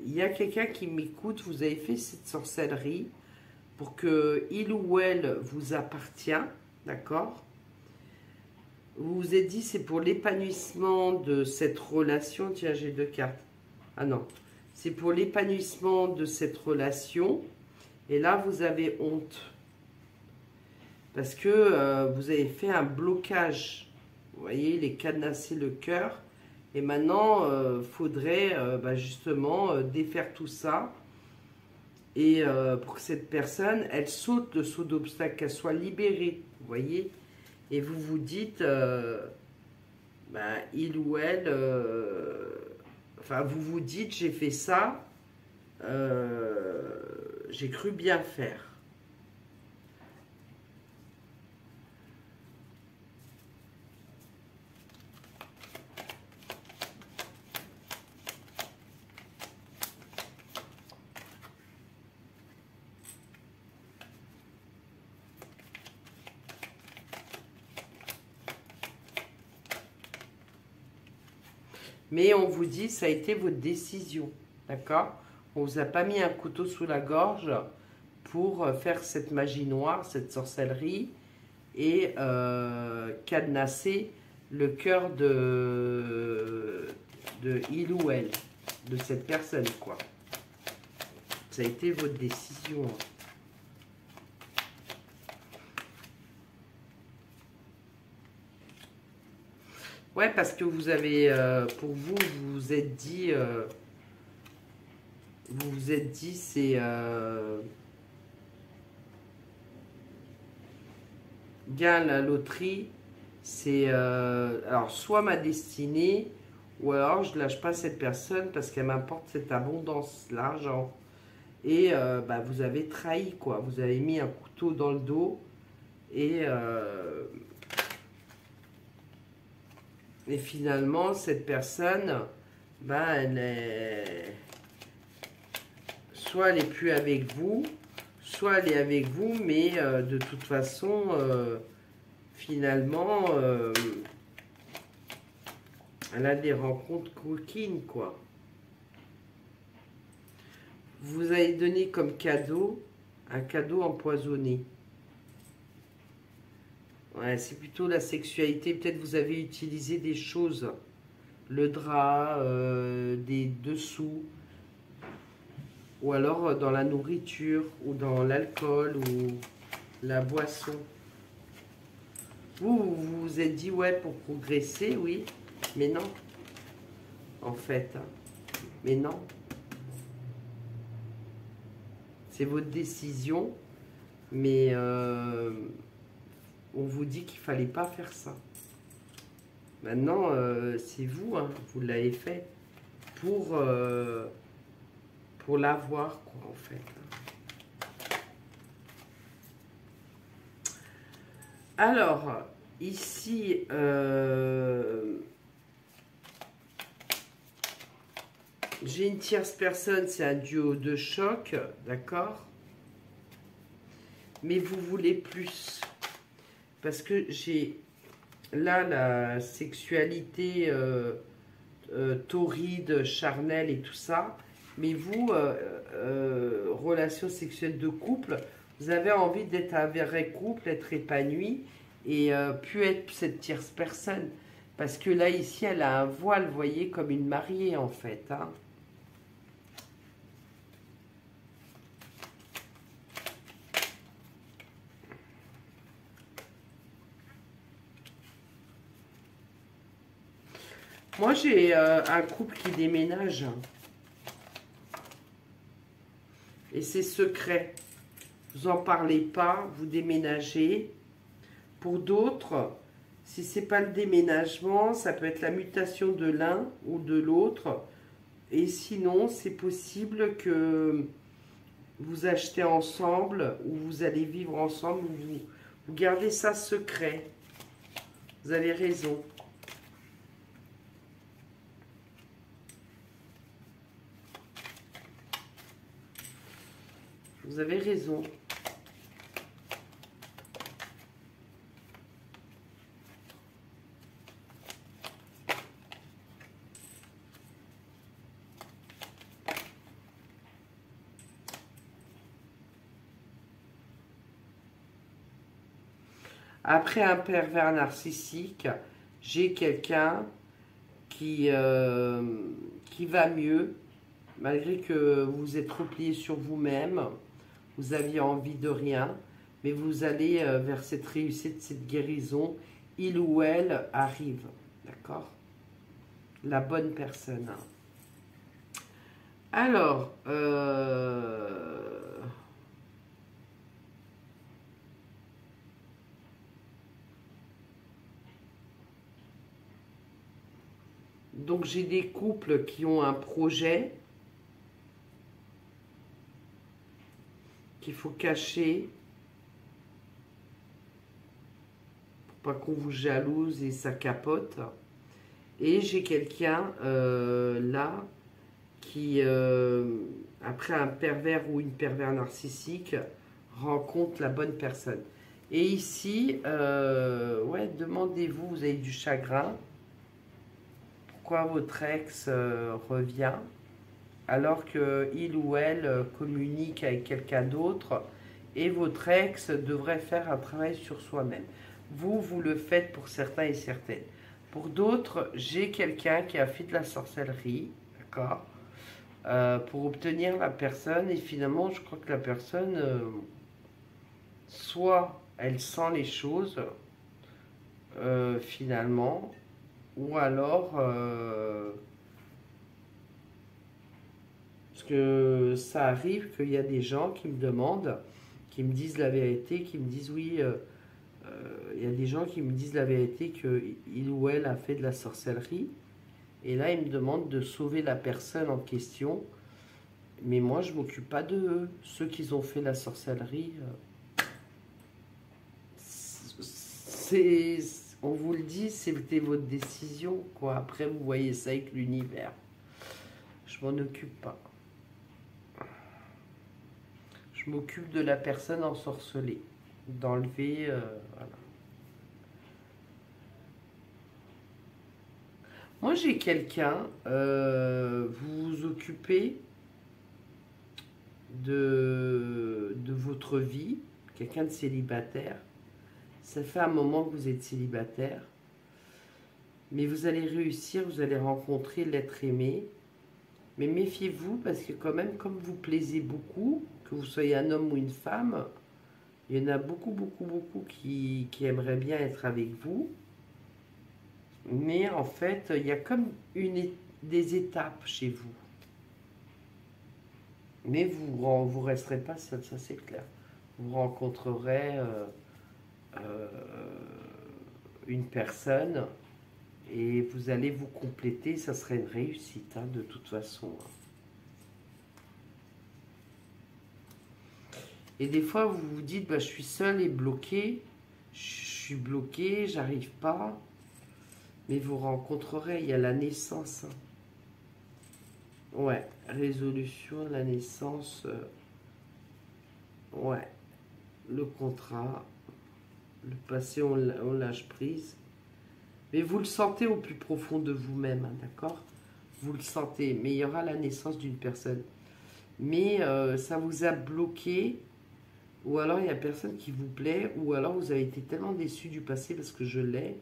il y a quelqu'un qui m'écoute, vous avez fait cette sorcellerie pour que il ou elle vous appartient, d'accord? Vous vous êtes dit c'est pour l'épanouissement de cette relation. Tiens, j'ai 2 cartes. Ah non, c'est pour l'épanouissement de cette relation. Et là, vous avez honte. Parce que vous avez fait un blocage. Vous voyez, il est cadenassé le cœur. Et maintenant, faudrait justement défaire tout ça. Et pour que cette personne, elle saute le saut d'obstacle, qu'elle soit libérée. Vous voyez? Et vous vous dites, il ou elle, enfin vous vous dites, j'ai fait ça, j'ai cru bien faire. Mais on vous dit, ça a été votre décision, d'accord? On ne vous a pas mis un couteau sous la gorge pour faire cette magie noire, cette sorcellerie, et cadenasser le cœur de il ou elle, de cette personne, quoi. Ça a été votre décision. Ouais, parce que vous avez, pour vous, vous vous êtes dit, c'est bien la loterie, c'est alors soit ma destinée, ou alors je lâche pas cette personne parce qu'elle m'apporte cette abondance, l'argent. Et vous avez trahi, quoi. Vous avez mis un couteau dans le dos et finalement, cette personne, elle est... soit elle n'est plus avec vous, soit elle est avec vous, mais de toute façon, finalement, elle a des rencontres coquines, quoi. Vous avez donné comme cadeau, un cadeau empoisonné. Ouais, c'est plutôt la sexualité. Peut-être vous avez utilisé des choses. Le drap, des dessous. Ou alors dans la nourriture, ou dans l'alcool, ou la boisson. Vous vous êtes dit, ouais, pour progresser, oui. Mais non, en fait. Mais non. C'est votre décision. Mais on vous dit qu'il fallait pas faire ça. Maintenant, c'est vous, hein, vous l'avez fait pour l'avoir, quoi, en fait. Alors, ici, j'ai une tierce personne, c'est un duo de choc, d'accord? Mais vous voulez plus. Parce que j'ai là la sexualité torride, charnelle et tout ça. Mais vous, relation sexuelle de couple, vous avez envie d'être un vrai couple, être épanoui et plus être cette tierce personne. Parce que là, ici, elle a un voile, vous voyez, comme une mariée en fait. Hein. Moi, j'ai un couple qui déménage. Et c'est secret. Vous n'en parlez pas, vous déménagez. Pour d'autres, si ce n'est pas le déménagement, ça peut être la mutation de l'un ou de l'autre. Et sinon, c'est possible que vous achetez ensemble ou vous allez vivre ensemble ou vous gardez ça secret. Vous avez raison. Vous avez raison. Après un pervers narcissique, j'ai quelqu'un qui va mieux, malgré que vous êtes replié sur vous-même, vous aviez envie de rien, mais vous allez vers cette réussite, cette guérison, il ou elle arrive, d'accord? La bonne personne. Alors, donc j'ai des couples qui ont un projet qu'il faut cacher pour pas qu'on vous jalouse et ça capote. Et j'ai quelqu'un là qui, après un pervers ou une pervers narcissique, rencontre la bonne personne. Et ici, ouais, demandez-vous, vous avez du chagrin. Pourquoi votre ex revient alors qu'il ou elle communique avec quelqu'un d'autre et votre ex devrait faire un travail sur soi-même. Vous, vous le faites pour certains et certaines. Pour d'autres, j'ai quelqu'un qui a fait de la sorcellerie, d'accord, pour obtenir la personne et finalement, je crois que la personne, soit elle sent les choses, finalement, ou alors... parce que ça arrive qu'il y a des gens qui me demandent, qui me disent la vérité, qui me disent oui, il y a des gens qui me disent la vérité qu'il ou elle a fait de la sorcellerie. Et là, ils me demandent de sauver la personne en question. Mais moi, je ne m'occupe pas de eux. Ceux qui ont fait la sorcellerie, c'est, on vous le dit, c'était votre décision, quoi. Après, vous voyez ça avec l'univers. Je m'en occupe pas. Je m'occupe de la personne ensorcelée, d'enlever, voilà. Moi, j'ai quelqu'un, vous vous occupez de votre vie, quelqu'un de célibataire. Ça fait un moment que vous êtes célibataire. Mais vous allez réussir, vous allez rencontrer l'être aimé. Mais méfiez-vous parce que quand même, comme vous plaisez beaucoup, que vous soyez un homme ou une femme, il y en a beaucoup, beaucoup, beaucoup qui aimeraient bien être avec vous. Mais en fait, il y a comme des étapes chez vous. Mais vous resterez pas seul, ça c'est clair. Vous rencontrerez une personne et vous allez vous compléter, ça serait une réussite hein, de toute façon. Et des fois vous vous dites, bah, je suis seule et bloquée, je suis bloquée, j'arrive pas. Mais vous rencontrerez, il y a la naissance. Ouais, résolution, la naissance. Ouais, le contrat, le passé, on lâche prise. Mais vous le sentez au plus profond de vous-même, hein, d'accord? Vous le sentez, mais il y aura la naissance d'une personne. Mais ça vous a bloqué, ou alors il n'y a personne qui vous plaît, ou alors vous avez été tellement déçu du passé, parce que je l'ai,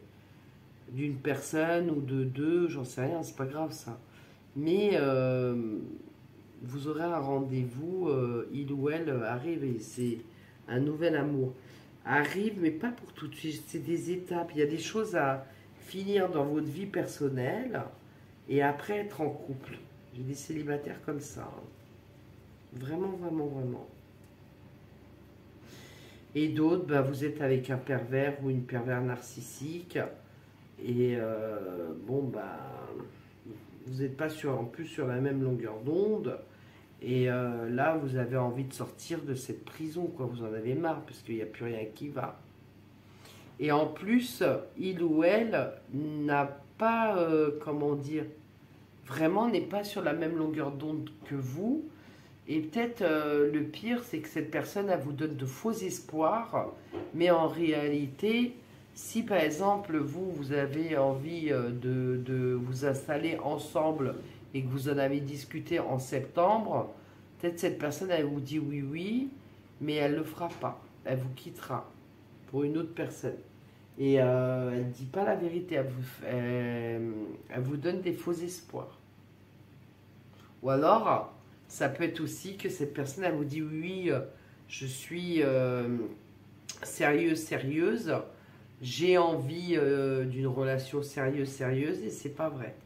d'une personne ou de deux, j'en sais rien, c'est pas grave ça. Mais vous aurez un rendez-vous, il ou elle arrive, et c'est un nouvel amour. Arrive, mais pas pour tout de suite, c'est des étapes, il y a des choses à finir dans votre vie personnelle, et après être en couple. J'ai des célibataires comme ça. Hein. Vraiment, vraiment, vraiment. Et d'autres, bah, vous êtes avec un pervers ou une pervers narcissique. Et bon, bah, vous n'êtes pas en plus sur la même longueur d'onde. Et là, vous avez envie de sortir de cette prison, quoi. Vous en avez marre, parce qu'il n'y a plus rien qui va. Et en plus, il ou elle n'a pas, comment dire, vraiment n'est pas sur la même longueur d'onde que vous. Et peut-être le pire, c'est que cette personne, elle vous donne de faux espoirs. Mais en réalité, si par exemple, vous avez envie de vous installer ensemble et que vous en avez discuté en septembre, peut-être cette personne, elle vous dit oui, oui, mais elle ne le fera pas. Elle vous quittera pour une autre personne. Et elle ne dit pas la vérité, elle vous donne des faux espoirs. Ou alors, ça peut être aussi que cette personne, elle vous dit oui, je suis sérieuse, j'ai envie d'une relation sérieuse, et c'est pas vrai.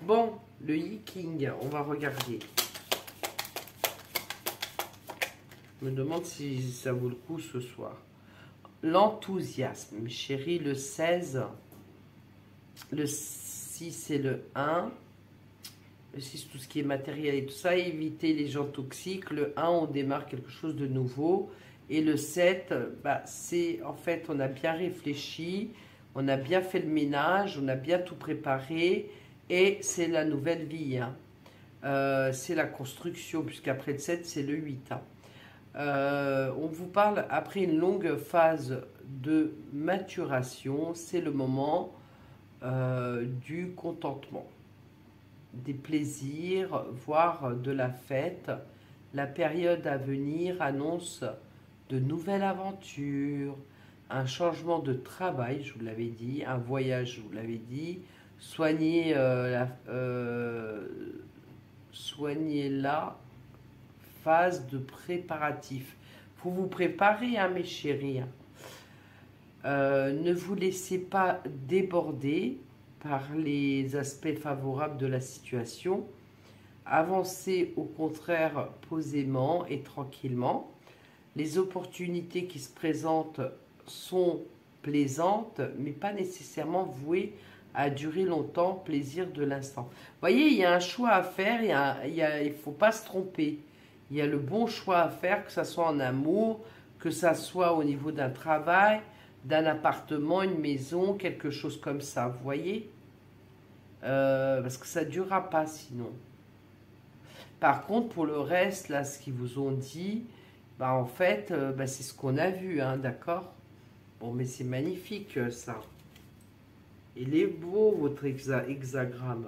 Bon, le Yi-King, on va regarder. Je me demande si ça vaut le coup ce soir. L'enthousiasme, mes chéris, le 16, le 6 et le 1. Le 6, tout ce qui est matériel et tout ça, éviter les gens toxiques. Le 1, on démarre quelque chose de nouveau. Et le 7, bah, c'est en fait, on a bien réfléchi, on a bien fait le ménage, on a bien tout préparé. Et c'est la nouvelle vie. Hein. C'est la construction, puisqu'après le 7, c'est le 8. Hein. On vous parle après une longue phase de maturation, c'est le moment du contentement, des plaisirs, voire de la fête. La période à venir annonce de nouvelles aventures, un changement de travail, je vous l'avais dit, un voyage, je vous l'avais dit, soignez la phase de préparatif. Faut vous préparer, hein, mes chéris. Ne vous laissez pas déborder par les aspects favorables de la situation. Avancez au contraire posément et tranquillement. Les opportunités qui se présentent sont plaisantes, mais pas nécessairement vouées à durer longtemps, plaisir de l'instant. Vous voyez, il y a un choix à faire, il ne faut pas se tromper. Il y a le bon choix à faire, que ce soit en amour, que ce soit au niveau d'un travail, d'un appartement, une maison, quelque chose comme ça, vous voyez, parce que ça ne durera pas sinon. Par contre, pour le reste, là, ce qu'ils vous ont dit, bah, en fait, bah, c'est ce qu'on a vu, hein, d'accord? Bon, mais c'est magnifique, ça. Il est beau, votre hexagramme.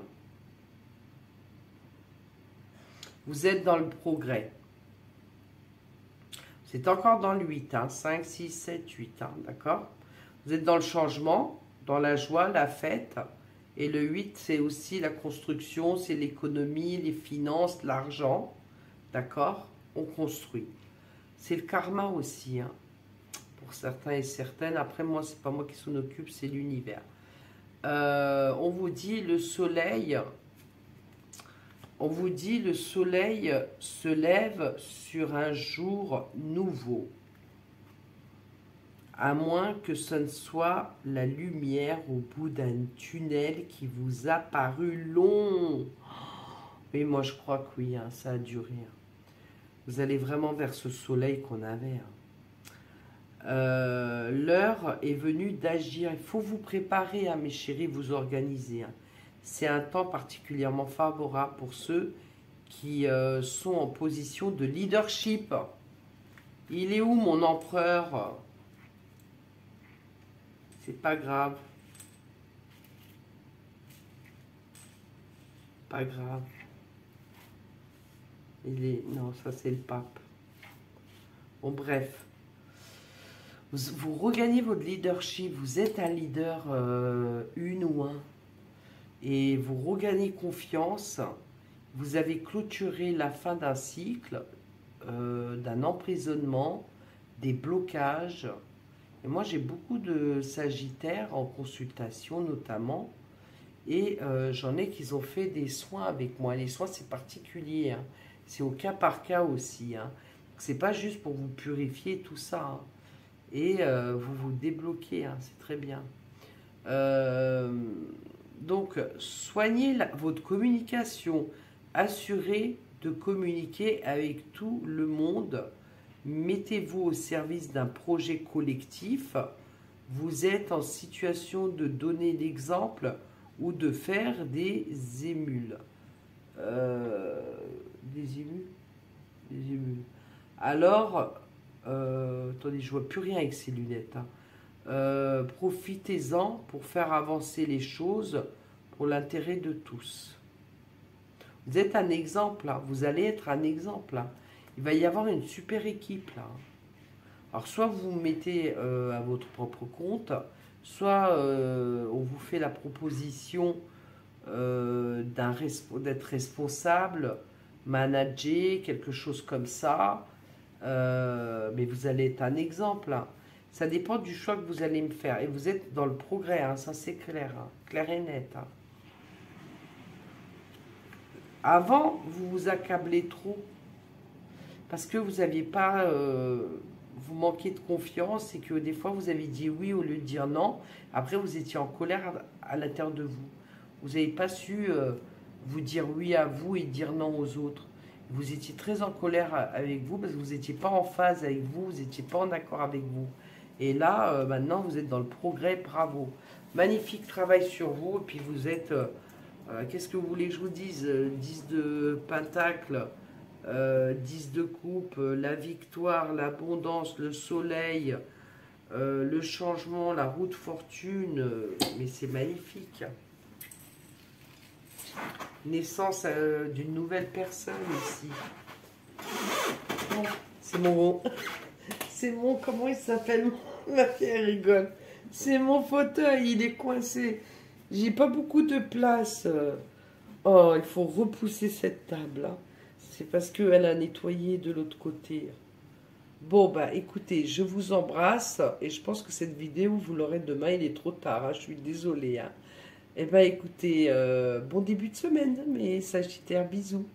Vous êtes dans le progrès. Vous C'est encore dans le 8, hein, 5, 6, 7, 8, hein, d'accord? Vous êtes dans le changement, dans la joie, la fête. Et le 8, c'est aussi la construction, c'est l'économie, les finances, l'argent. D'accord? On construit. C'est le karma aussi, hein, pour certains et certaines. Après, moi, c'est pas moi qui s'en occupe, c'est l'univers. On vous dit le soleil. On vous dit le soleil se lève sur un jour nouveau. À moins que ce ne soit la lumière au bout d'un tunnel qui vous a paru long. Mais moi, je crois que oui, hein, ça a duré. Hein. Vous allez vraiment vers ce soleil qu'on avait. Hein. L'heure est venue d'agir. Il faut vous préparer, hein, mes chéris, vous organiser. Hein. C'est un temps particulièrement favorable pour ceux qui sont en position de leadership. Il est où mon empereur? C'est pas grave. Pas grave. Il est... Non, ça c'est le pape. Bon, bref. Vous regagnez votre leadership. Vous êtes un leader une ou un. Et vous regagnez confiance. Vous avez clôturé la fin d'un cycle, d'un emprisonnement, des blocages. Et moi, j'ai beaucoup de Sagittaires en consultation, notamment. Et j'en ai qui ont fait des soins avec moi. Les soins, c'est particulier. Hein. C'est au cas par cas aussi. Hein. C'est pas juste pour vous purifier tout ça. Hein. Et vous vous débloquez. Hein. C'est très bien. Donc, soignez votre communication. Assurez de communiquer avec tout le monde. Mettez-vous au service d'un projet collectif. Vous êtes en situation de donner l'exemple ou de faire des émules. Des émules. Des émules. Alors, attendez, je vois plus rien avec ces lunettes. Hein. Profitez-en pour faire avancer les choses pour l'intérêt de tous. Vous êtes un exemple, là. Vous allez être un exemple. Là. Il va y avoir une super équipe. Là. Alors, soit vous vous mettez à votre propre compte, soit on vous fait la proposition d'être responsable, manager, quelque chose comme ça. Mais vous allez être un exemple. Hein. Ça dépend du choix que vous allez me faire. Et vous êtes dans le progrès, hein, ça c'est clair. Hein, clair et net. Hein. Avant, vous vous accablez trop. Parce que vous n'aviez pas... vous manquez de confiance et que des fois, vous avez dit oui au lieu de dire non. Après, vous étiez en colère à l'intérieur de vous. Vous n'avez pas su vous dire oui à vous et dire non aux autres. Vous étiez très en colère avec vous parce que vous n'étiez pas en phase avec vous, vous n'étiez pas en accord avec vous. Et là, maintenant, vous êtes dans le progrès, bravo. Magnifique travail sur vous. Et puis, vous êtes... qu'est-ce que vous voulez que je vous dise 10 de pentacle, 10 de coupe, la victoire, l'abondance, le soleil, le changement, la roue de fortune. Mais c'est magnifique. Naissance d'une nouvelle personne ici. Oh, c'est mon... C'est mon... Comment il s'appelle? Ma fille, elle rigole. C'est mon fauteuil, il est coincé. J'ai pas beaucoup de place. Oh, il faut repousser cette table. Hein. C'est parce qu'elle a nettoyé de l'autre côté. Bon, bah écoutez, je vous embrasse. Et je pense que cette vidéo, vous l'aurez demain. Il est trop tard. Hein, je suis désolée. Hein. Eh bien, écoutez, bon début de semaine, mes Sagittaires. Bisous.